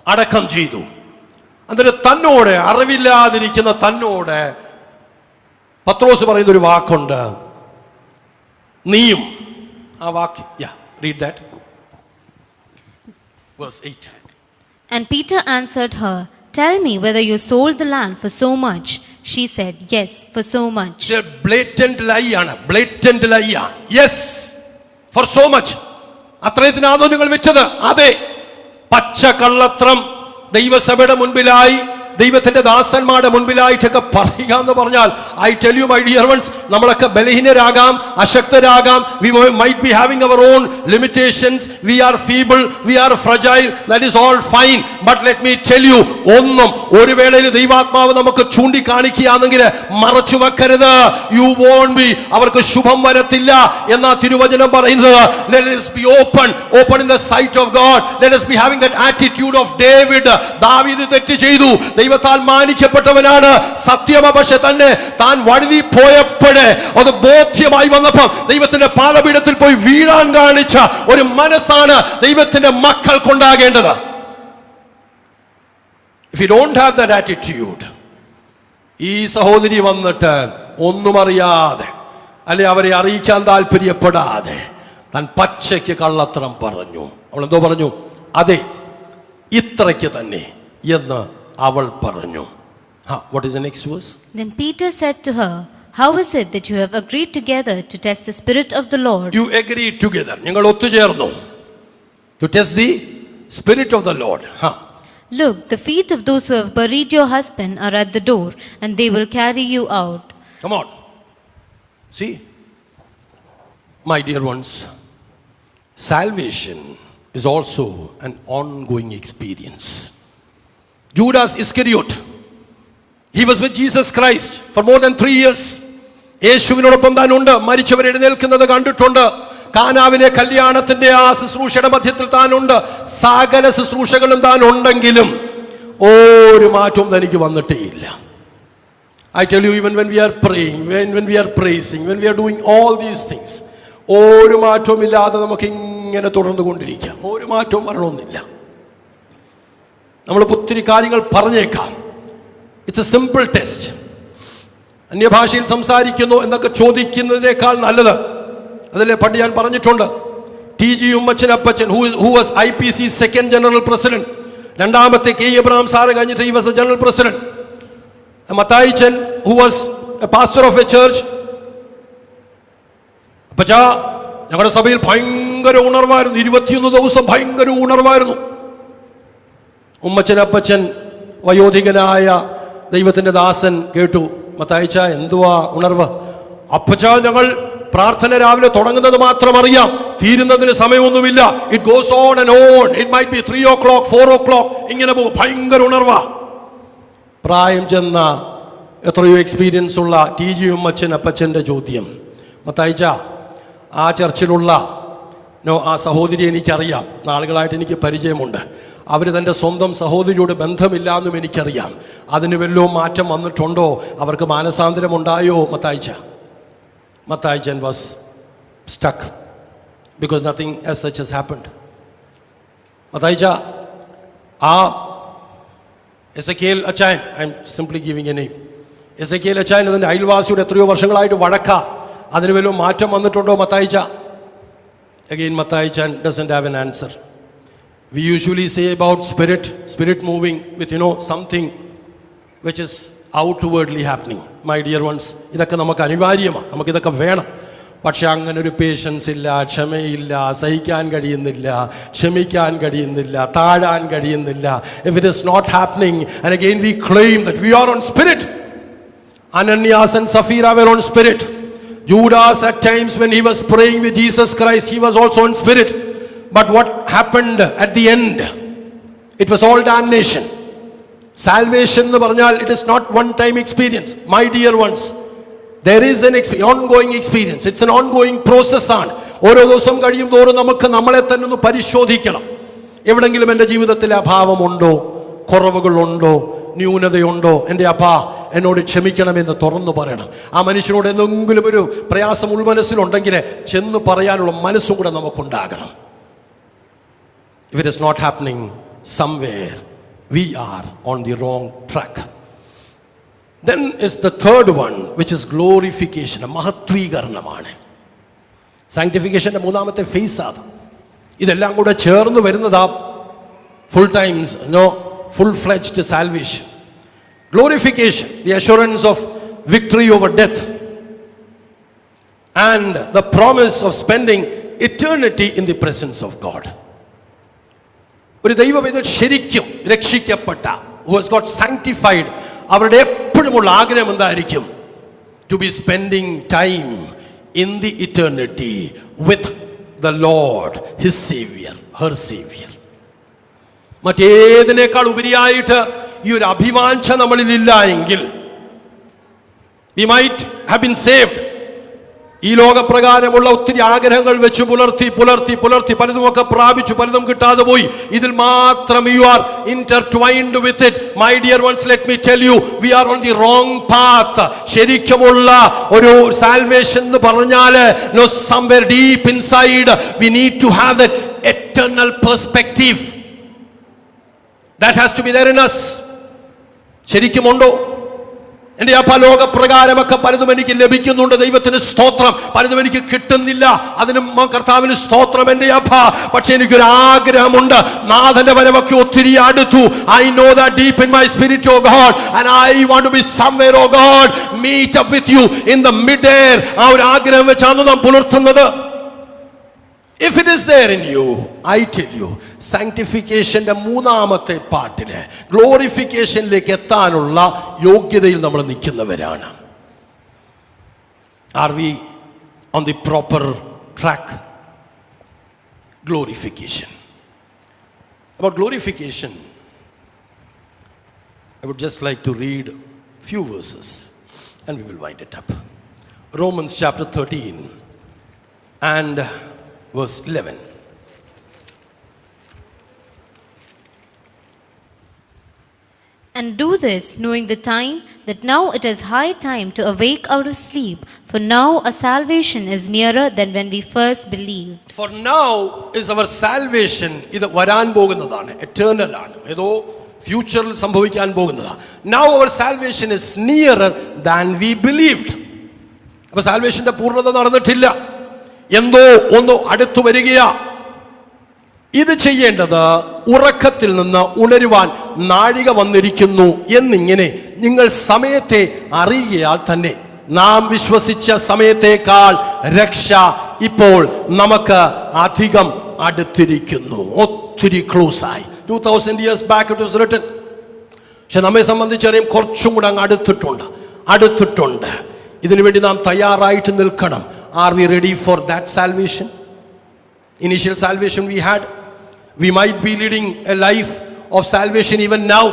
അടക്കം ചെയ്തു. എന്നിട്ട് തന്നോട്, അറിവില്ലാതിരിക്കുന്ന തന്നോട് പത്രോസ് പറയുന്ന ഒരു വാക്കുണ്ട്, നീയും. ആ വാക്ക് read that. Verse 8. And Peter answered her, "Tell me whether you sold the land for so much." She said, "Yes, for so much." It's a blatant lie ആണ്. Blatant lie. Yes, for so much. അത്രയത്തിനാണോ നിങ്ങൾ വിറ്റത്? അതെ. പച്ച കള്ളത്രം ദൈവസഭയുടെ മുൻപിലായി, ദൈവത്തിന്റെ ദാസന്മാരുടെ മുൻപിലായിട്ടൊക്കെ പറയുക എന്ന് പറഞ്ഞാൽ, I tell you my dear ones, നമ്മളൊക്കെ ബലഹീനരാകാം, അശക്തരാകാം. We might be having our own limitations. We are feeble, we are fragile. That is all fine. But let me tell you, ഒന്നും ഒരു വേളയിൽ ദൈവാത്മാവ് നമുക്ക് ചൂണ്ടിക്കാണിക്കുകയാണെങ്കിൽ മറച്ചു വെക്കരുത്. യു വോണ്ട് ബി, അവർക്ക് ശുഭം വരത്തില്ല എന്നാ തിരുവചനം പറയുന്നത്. Let us be open in the sight of God. Let us be having that attitude of David. ദാവീദ് തെറ്റ് ചെയ്തു, ദൈവത്താൽ മാനിക്കപ്പെട്ടവനാണ്, സത്യമ. പക്ഷെ തന്നെ താൻ വഴുതി പോയപ്പോഴേ അത് ബോധ്യമായി വന്നപ്പോൾ ദൈവത്തിന്റെ പാദപീഠത്തിൽ പോയി വീഴാൻ കാണിച്ച ഒരു മനസ്സാണ് ദൈവത്തിന്റെ മക്കൾക്കുണ്ടാകേണ്ടത്. If you don't have that attitude, ഈ സഹോദരി വന്നിട്ട് ഒന്നും അറിയാതെ, അല്ലെ അവരെ അറിയിക്കാൻ താല്പര്യപ്പെടാതെ താൻ പച്ചയ്ക്ക് കള്ളത്തരം പറഞ്ഞു. അവൾ എന്തോ പറഞ്ഞു? അതെ, ഇത്രയ്ക്ക് തന്നെ എന്ന് അവൾ പറഞ്ഞു. What is the next verse? Then Peter said to her, "How is it that you have agreed together to test the Spirit of the Lord?" You agreed together. നിങ്ങൾ ഒത്തുചേർന്നു. To test the Spirit of the Lord. Look, the feet of those who have buried your husband are at the door, and they will carry you out. Come on. See, my dear ones, salvation is also an ongoing experience. Judas Iscariot, he was with Jesus Christ for more than 3 years. യേശുവിനോടൊപ്പം താൻ ഉണ്ട്, മരിച്ചവർ എഴുന്നേൽക്കുന്നത് കണ്ടിട്ടുണ്ട്. കാനാവിലെ കല്യാണത്തിന്റെ ആ ശുശ്രൂഷയുടെ മധ്യത്തിൽ താൻ ഉണ്ട്. സകല ശുശ്രൂഷകളും താൻ ഉണ്ടെങ്കിലും ഒരു മാറ്റവും തനിക്ക് വന്നിട്ടേ ഇല്ല. I tell you, even when we are praying, when we are praising, when we are doing all these things, ഒരു മാറ്റവും ഇല്ലാതെ നമുക്ക് ഇങ്ങനെ തുടർന്നു കൊണ്ടിരിക്കാം. ഒരു മാറ്റവും വരണമെന്നില്ല. നമ്മൾ ഒത്തിരി കാര്യങ്ങൾ പറഞ്ഞേക്കാം. It's a simple test. അന്യഭാഷയിൽ സംസാരിക്കുന്നു എന്നൊക്കെ ചോദിക്കുന്നതിനേക്കാൾ നല്ലത്, അതിലെ പണ്ട് ഞാൻ പറഞ്ഞിട്ടുണ്ട്, TG Ummachan Appachan who was IPC second general president, രണ്ടാമത്തെ K. Abraham സാറ് കഴിഞ്ഞിട്ട് he was the general president. Mathaichan who was a pastor of a church. അപ്പച്ചാ ഞങ്ങളുടെ സഭയിൽ ഭയങ്കര ഉണർവായിരുന്നു, 21 ദിവസം ഭയങ്കര ഉണർവായിരുന്നു. ഉമ്മച്ചൻ അപ്പച്ചൻ വയോധികനായ ദൈവത്തിൻ്റെ ദാസൻ കേട്ടു, മത്തായിച്ച എന്തുവാ ഉണർവ്? അപ്പച്ചാ ഞങ്ങൾ പ്രാർത്ഥന രാവിലെ തുടങ്ങുന്നത് മാത്രം അറിയാം, തീരുന്നതിന് സമയമൊന്നുമില്ല. It goes on and on. It might be 3 o'clock 4 o'clock, ഇങ്ങനെ പോകും. ഭയങ്കര ഉണർവാ. പ്രായം ചെന്ന എത്രയോ എക്സ്പീരിയൻസ് ഉള്ള TG ഉമ്മച്ചൻ അപ്പച്ചൻ്റെ ചോദ്യം, മത്തായിച്ച ആ ചർച്ചിലുള്ള ആ സഹോദരി എനിക്കറിയാം, നാളുകളായിട്ട് എനിക്ക് പരിചയമുണ്ട്. അവർ തൻ്റെ സ്വന്തം സഹോദരിയോട് ബന്ധമില്ല എന്നും എനിക്കറിയാം. അതിന് വല്ലതും മാറ്റം വന്നിട്ടുണ്ടോ? അവർക്ക് മാനസാന്തരമുണ്ടായോ? Matthijan was stuck because nothing as such has happened. Matthijan, Ezekiel Achayan, I'm simply giving a name. Ezekiel Achayan അതിൻ്റെ അയൽവാസിയുടെ എത്രയോ വർഷങ്ങളായിട്ട് വഴക്ക. അതിന് വല്ലതും മാറ്റം വന്നിട്ടുണ്ടോ Matthijan? Again, Matthijan doesn't have an answer. We usually say about spirit moving with something which is outwardly happening. My dear ones, ഇതൊക്കെ നമുക്ക് അനിവാര്യമാണ്, നമുക്കിതൊക്കെ വേണം. പക്ഷെ അങ്ങനെ ഒരു പേഷ്യൻസ് ഇല്ല, ക്ഷമയില്ല, സഹിക്കാൻ കഴിയുന്നില്ല, ക്ഷമിക്കാൻ കഴിയുന്നില്ല, താഴാൻ കഴിയുന്നില്ല. If it is not happening, and again we claim that we are on spirit. Ananias and Sapphira were on spirit. Judas at times when he was praying with Jesus Christ, he was also on spirit. But what happened at the end? It was all damnation. Salvation എന്ന് പറഞ്ഞാൽ it is not one time experience. My dear ones, there is an ongoing experience. It's an ongoing process ആണ്. ഓരോ ദിവസം കഴിയും തോറും നമുക്ക് നമ്മളെ തന്നെ ഒന്ന് പരിശോധിക്കണം. എവിടെങ്കിലും എൻ്റെ ജീവിതത്തിൽ അഭാവമുണ്ടോ, കുറവുകളുണ്ടോ, ന്യൂനതയുണ്ടോ? എൻ്റെ അപ്പാ എന്നോട് ക്ഷമിക്കണമെന്ന് തുറന്നു പറയണം. ആ മനുഷ്യനോട് എന്തെങ്കിലും ഒരു പ്രയാസം ഉൾമനസ്സിലുണ്ടെങ്കിൽ ചെന്ന് പറയാനുള്ള മനസ്സും കൂടെ നമുക്കുണ്ടാകണം. If it is not happening somewhere, we are on the wrong track. Then is the third one, which is glorification. മഹത്വീകരണമാണ്. സാങ്ക്ടിഫിക്കേഷൻ്റെ മൂന്നാമത്തെ ഫേസ് ആണ്. ഇതെല്ലാം കൂടെ ചേർന്ന് വരുന്നതാ full-fledged salvation. Glorification, the assurance of victory over death, and the promise of spending eternity in the presence of God. ഒരു ദൈവവേദന ശരിക്കും രക്ഷിക്കപ്പെട്ട, who has got sanctified, അവരുടെ എപ്പോഴുമുള്ള ആഗ്രഹം എന്തായിരിക്കും? To be spending time in the eternity with the Lord, his Savior, her Savior. മറ്റേതിനേക്കാൾ ഉപരിയായിട്ട് ഈ ഒരു അഭിവാഞ്ച നമ്മളിലില്ല എങ്കിൽ we might have been saved. ഈ ലോകപ്രകാരമുള്ള ഒത്തിരി ആഗ്രഹങ്ങൾ വെച്ച് പുലർത്തി പലതുമൊക്കെ പ്രാപിച്ചു, പലതും കിട്ടാതെ പോയി. ഇതിൽ മാത്രം you are intertwined with it. My dear ones, let me tell you, we are on the wrong path. ശരിക്കുമുള്ള ഒരു salvation എന്ന് പറഞ്ഞാൽ somewhere deep inside we need to have that eternal perspective that has to be there in us. ശരിക്കുമുണ്ടോ? എൻ്റെ അപ്പ ലോകപ്രകാരമൊക്കെ പലതും എനിക്ക് ലഭിക്കുന്നുണ്ട്, ദൈവത്തിന് സ്തോത്രം. പലതും എനിക്ക് കിട്ടുന്നില്ല, അതിനും കർത്താവിന് സ്തോത്രം എൻ്റെ അപ്പ. പക്ഷെ എനിക്കൊരു ആഗ്രഹമുണ്ട്, നാഥന്റെ വരവൊക്കെ ഒത്തിരി അടുത്തു. I know that deep in my spirit, oh God, and I want to be somewhere, oh God, meet up with you in the mid-air. ആ ഒരു ആഗ്രഹം വെച്ചാണ് നാം പുലർത്തുന്നത്. If it is there in you, I tell you, സാങ്ക്ടിഫിക്കേഷന്റെ മൂന്നാമത്തെ പാർട്ടില് ഗ്ലോറിഫിക്കേഷനിലേക്ക് എത്താനുള്ള യോഗ്യതയിൽ നമ്മൾ നിൽക്കുന്നവരാണ്. Are we on the proper track? Glorification. About glorification, I would just like to read a few verses and we will wind it up. Romans chapter 13 and verse 11. And do this, knowing the time, that now it is high time to awake out of sleep, for now our salvation is nearer than when we first believed. For now is our salvation. ഇത് വരാൻ പോകുന്നതാണ്, eternal ആണ്, ഏതോ ഫ്യൂച്ചറിൽ സംഭവിക്കാൻ പോകുന്നതാണ്. Now our salvation is nearer than we believed. അപ്പോൾ സാൽവേഷന്റെ പൂർണ്ണത നടന്നിട്ടില്ല, എന്തോ ഒന്ന് അടുത്തു വരികയാ. ഇത് ചെയ്യേണ്ടത് ഉറക്കത്തിൽ നിന്ന് ഉണരുവാൻ നാഴിക വന്നിരിക്കുന്നു എന്നിങ്ങനെ നിങ്ങൾ സമയത്തെ അറിയുകയാൽ തന്നെ നാം വിശ്വസിച്ച സമയത്തേക്കാൾ രക്ഷ ഇപ്പോൾ നമുക്ക് അധികം അടുത്തിരിക്കുന്നു. ഒത്തിരി ക്ലോസായി. 2000 years back it was written. പക്ഷെ നമ്മെ സംബന്ധിച്ചറിയാം കുറച്ചും കൂടെ അങ്ങ് അടുത്തിട്ടുണ്ട്. ഇതിനു വേണ്ടി നാം തയ്യാറായിട്ട് നിൽക്കണം. Are we ready for that salvation? Initial salvation we had. We might be leading a life of salvation even now.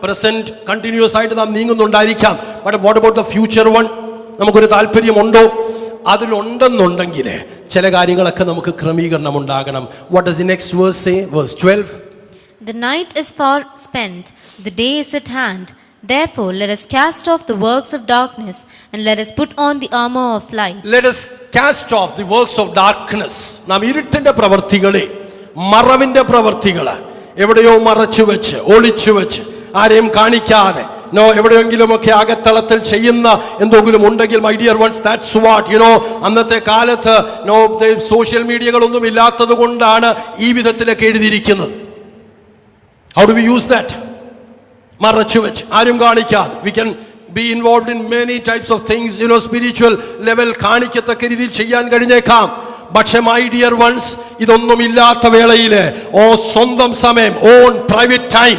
Present continuous ആയിട്ട് നാം നീങ്ങുന്നുണ്ടായിരിക്കാം. But what about the future one? നമുക്കൊരു താല്പര്യമുണ്ടോ? അതിലുണ്ടെന്നുണ്ടെങ്കിൽ ചില കാര്യങ്ങളൊക്കെ നമുക്ക് ക്രമീകരണം ഉണ്ടാകണം. What does the next verse say? Verse 12. The night is far spent, the day is at hand. Therefore, let us cast off the works of darkness and let us put on the armor of light. Let us cast off the works of darkness. നാം ഇരുട്ടിന്റെ പ്രവൃത്തികളെ, മറവിന്റെ പ്രവൃത്തികളെ എവിടെയോ മറച്ചു വെച്ച്, ഒളിച്ചു വെച്ച്, ആരെയും കാണിക്കാതെ, എവിടെയെങ്കിലുമൊക്കെ അകത്തളത്തിൽ ചെയ്യുന്ന എന്തെങ്കിലും ഉണ്ടെങ്കിൽ, my dear once, that's what അന്നത്തെ കാലത്ത് സോഷ്യൽ മീഡിയകളൊന്നും ഇല്ലാത്തത് കൊണ്ടാണ് ഈ വിധത്തിലൊക്കെ എഴുതിയിരിക്കുന്നത്. How do we use that? മറച്ചു വെച്ച്, ആരും കാണിക്കാതെ. We can be involved in many types of things, spiritual level കാണിക്കത്തക്ക രീതിയിൽ ചെയ്യാൻ കഴിഞ്ഞേക്കാം. പക്ഷെ മൈ ഡിയർ വൺസ്, ഇതൊന്നും ഇല്ലാത്ത വേളയില് സ്വന്തം സമയം, on private time,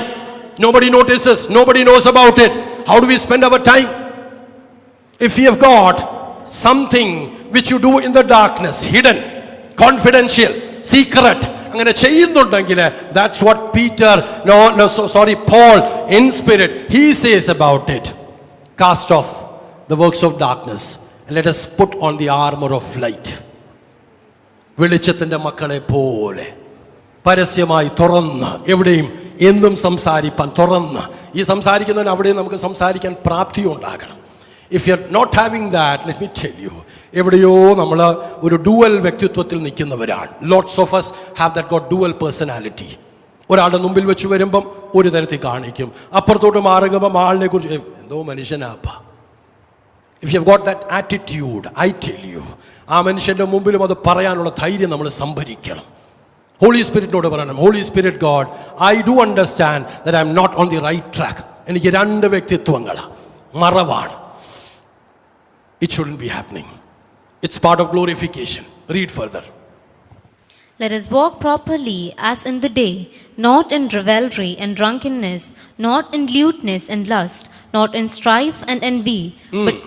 nobody notices, nobody knows about it. How do we spend our time? If we have got something which you do in the darkness, hidden, confidential, secret, അങ്ങനെ ചെയ്യുന്നുണ്ടെങ്കിൽ, that's what Paul in spirit he says about it. Cast off the works of darkness and let us put on the armor of light. വെളിച്ചത്തിന്റെ മക്കളെ പോലെ പരസ്യമായി തുറന്ന് എവിടെയും എന്തും സംസാരിപ്പാൻ തുറന്ന്, ഈ സംസാരിക്കുന്നതിന് അവിടെയും നമുക്ക് സംസാരിക്കാൻ പ്രാപ്തി ഉണ്ടാകണം. If you are not having that, let me tell you, എവിടെയോ നമ്മൾ ഒരു ഡുവൽ വ്യക്തിത്വത്തിൽ നിൽക്കുന്നവരാണ്. Lots of us have that got dual personality. ഒരാളുടെ മുമ്പിൽ വെച്ച് വരുമ്പം ഒരു തരത്തിൽ കാണിക്കും, അപ്പുറത്തോട്ട് മാറുമ്പം ആളിനെ കുറിച്ച് എന്തോ മനുഷ്യനാപ്പ. If you have got that attitude, I tell you, ആ മനുഷ്യൻ്റെ മുമ്പിലും അത് പറയാനുള്ള ധൈര്യം നമ്മൾ സംഭരിക്കണം. ഹോളി സ്പിരിറ്റിനോട് പറയണം, holy spirit God, I do understand that I am not on the right track. എനിക്ക് രണ്ട് വ്യക്തിത്വങ്ങളാണ്, മറവാണ്. It shouldn't be happening. It's part of glorification. Read further. Let us walk properly as in the day, not in revelry and drunkenness, not in lewdness and lust, not in strife and envy. But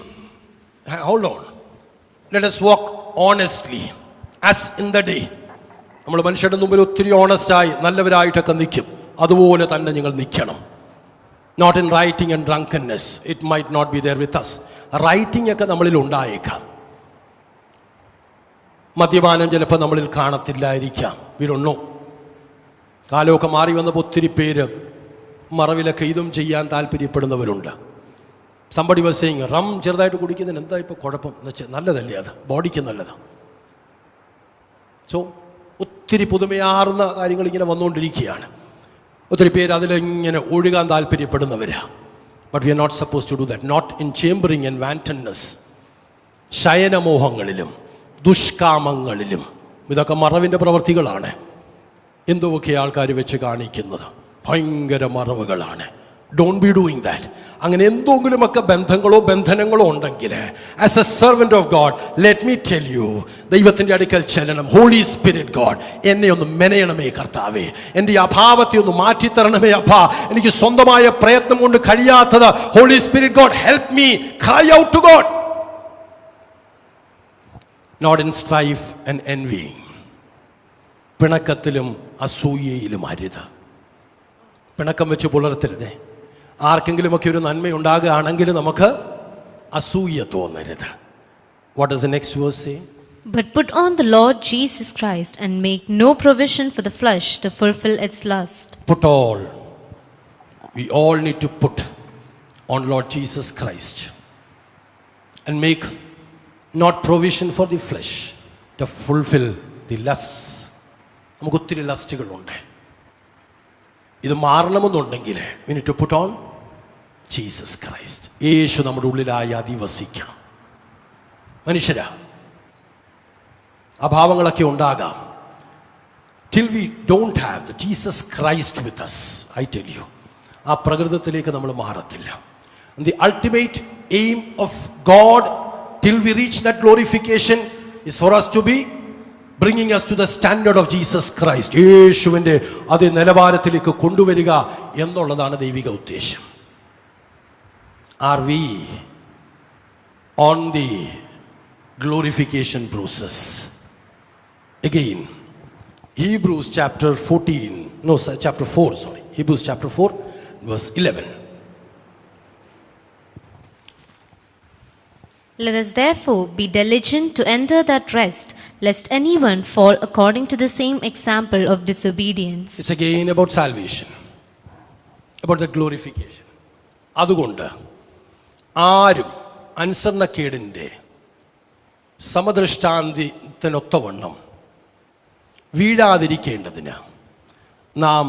hold on. Let us walk honestly as in the day. നമ്മൾ മനുഷ്യരുടെ മുമ്പിൽ ഒത്തിരി ഓണസ്റ്റായി നല്ലവരായിട്ടൊക്കെ നിൽക്കും, അതുപോലെ തന്നെ നിങ്ങൾ നിൽക്കണം. Not in rioting and drunkenness. It might not be there with us. Writing ഒക്കെ നമ്മളിൽ ഉണ്ടായേക്കാം, മദ്യപാനം ചിലപ്പോൾ നമ്മളിൽ കാണത്തില്ലായിരിക്കാം. We don't know. കാലമൊക്കെ മാറി വന്നപ്പോൾ ഒത്തിരി പേര് മറവിലൊക്കെ ഇതും ചെയ്യാൻ താല്പര്യപ്പെടുന്നവരുണ്ട്. സംബഡി വാസ് സേയിങ്, റം ചെറുതായിട്ട് കുടിക്കുന്നതിന് എന്താ ഇപ്പോൾ കുഴപ്പം എന്ന് വെച്ചാൽ നല്ലതല്ലേ, അത് ബോഡിക്ക് നല്ലതാണ്. സോ ഒത്തിരി പുതുമയാർന്ന കാര്യങ്ങൾ ഇങ്ങനെ വന്നുകൊണ്ടിരിക്കുകയാണ്. ഒത്തിരി പേര് അതിലിങ്ങനെ ഒഴുകാൻ താല്പര്യപ്പെടുന്നവരാണ്. But we are not supposed to do that. Not in chambering and wantonness. ശയനമോഹങ്ങളിലും ദുഷ്കാമങ്ങളിലും. ഇതൊക്കെ മറവിൻ്റെ പ്രവൃത്തികളാണ്. എന്തൊക്കെ ആൾക്കാർ വെച്ച് കാണിക്കുന്നത് ഭയങ്കര മറവുകളാണ്. Don't be doing that. അങ്ങനെ എന്തെങ്കിലുമൊക്കെ ബന്ധനങ്ങളോ ഉണ്ടെങ്കിൽ, as a servant of God, let me tell you, ദൈവത്തിൻ്റെ അടുക്കൽ ചെല്ലണം. ഹോളി സ്പിരിറ്റ് ഗോഡ്, എന്നെ ഒന്ന് മെനയണമേ കർത്താവേ, എൻ്റെ ഈ അഭാവത്തെ ഒന്ന് മാറ്റിത്തരണമേ അപ്പാ, എനിക്ക് സ്വന്തമായ പ്രയത്നം കൊണ്ട് കഴിയാത്തത്. Holy spirit God, help me, cry out to God. Not in strife and envy. പിണക്കത്തിലും അസൂയയിലും അരുത്. പിണക്കം വെച്ച് പുലർത്തരുതേ. ആർക്കെങ്കിലുമൊക്കെ ഒരു നന്മയുണ്ടാകുകയാണെങ്കിൽ നമുക്ക് അസൂയ തോന്നരുത്. What does the next verse say? But put on the Lord Jesus Christ and make no provision for the flesh to fulfill its lust. Put all we all need to put on Lord Jesus Christ and make not provision for the flesh to fulfill the lusts. നമുക്ക് ഒത്തിരി ലസ്റ്റുകളുണ്ട്. ഇത് മാറണമെന്നുണ്ടെങ്കിൽ we need to put on Jesus Christ. യേശു നമ്മുടെ ഉള്ളിലായി അധിവസിക്കണം. മനുഷ്യരാ, അഭാവങ്ങളൊക്കെ ഉണ്ടാകാം. Till we don't have the Jesus Christ with us, I tell you, ആ പ്രകൃതത്തിലേക്ക് നമ്മൾ മാറത്തില്ല. And the ultimate aim of God till we reach that glorification is for us to be bringing us to the standard of Jesus Christ. യേശുവിൻ്റെ അതേ നിലവാരത്തിലേക്ക് കൊണ്ടുവരിക എന്നുള്ളതാണ് ദൈവിക ഉദ്ദേശം. Are we on the glorification process? Again, Hebrews chapter 4, Hebrews chapter 4, verse 11. Let us therefore be diligent to enter that rest, lest anyone fall according to the same example of disobedience. It's again about salvation, about the glorification. അതുകൊണ്ട് ആരും അനുസരണക്കേടിൻ്റെ സമദൃഷ്ടാന്തത്തിനൊത്തവണ്ണം വീഴാതിരിക്കേണ്ടതിന് നാം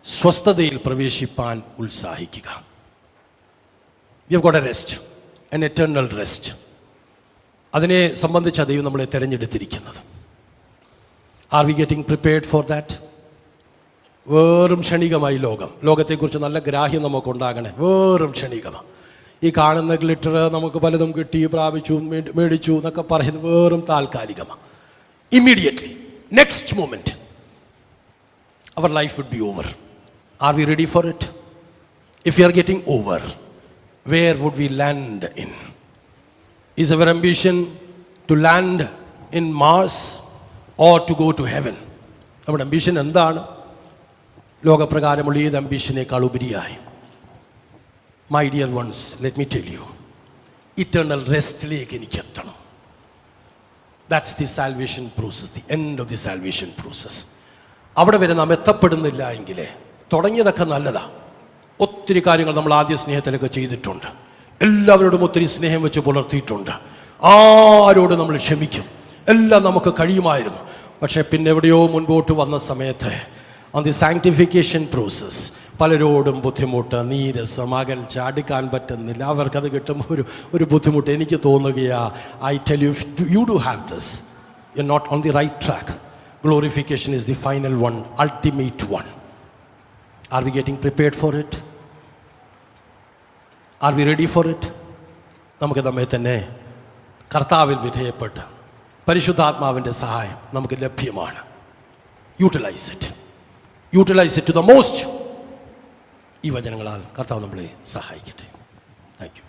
സ്വസ്ഥതയിൽ പ്രവേശിപ്പാൻ ഉത്സാഹിക്കുക. We have got a rest, an eternal rest. അതിനെ സംബന്ധിച്ച ദൈവം നമ്മളെ തിരഞ്ഞെടുത്തിരിക്കുന്നത്. Are we getting prepared for that? വേറും ക്ഷണികമായി ലോകത്തെക്കുറിച്ച് നല്ല ഗ്രാഹ്യം നമുക്കുണ്ടാകണേ. വേറും ക്ഷണികമാണ്. ഈ കാണുന്ന ഗ്ലിറ്റർ നമുക്ക് പലതും കിട്ടി, പ്രാപിച്ചു, മേടിച്ചു എന്നൊക്കെ പറയുന്നത് വേറും താൽക്കാലികമാണ്. Immediately next moment our life would be over. Are we ready for it? If we are getting over, where would we land in? Is our ambition to land in Mars or to go to heaven? നമ്മുടെ ambition എന്താണ്? ലോകപ്രകാരമുള്ള ഏത് ambitionേക്കാൾ ഉപരിയായി, my dear ones, let me tell you, eternal restലേക്ക് എനിക്ക് എത്തണം. That's the salvation process, the end of the salvation process. അവിടെ വരെ നാം എത്തപ്പെടുന്നില്ല എങ്കിൽ തുടങ്ങിയതൊക്കെ നല്ലതാ. ഒത്തിരി കാര്യങ്ങൾ നമ്മൾ ആദ്യ സ്നേഹത്തിലൊക്കെ ചെയ്തിട്ടുണ്ട്. എല്ലാവരോടും ഒത്തിരി സ്നേഹം വെച്ച് പുലർത്തിയിട്ടുണ്ട്. ആരോടും നമ്മൾ ക്ഷമിക്കും. എല്ലാം നമുക്ക് കഴിയുമായിരുന്നു. പക്ഷേ പിന്നെ എവിടെയോ മുൻപോട്ട് വന്ന സമയത്ത് on the sanctification process പലരോടും ബുദ്ധിമുട്ട്, നീരസം, അകൽച്ച, അടുക്കാൻ പറ്റുന്നില്ല. അവർക്കത് കിട്ടുമ്പോൾ ഒരു ബുദ്ധിമുട്ട് എനിക്ക് തോന്നുകയാ. I tell you, if you do have this, you're not on the right track. Glorification is the final one, ultimate one. Are we getting prepared for it? Are we ready for it? നമുക്ക് നമ്മെ തന്നെ കർത്താവിൽ വിധേയപ്പെട്ട് പരിശുദ്ധാത്മാവിൻ്റെ സഹായം നമുക്ക് ലഭ്യമാണ്. Utilise it to the most. ഈ വചനങ്ങളാൽ കർത്താവ് നമ്മളെ സഹായിക്കട്ടെ. Thank U.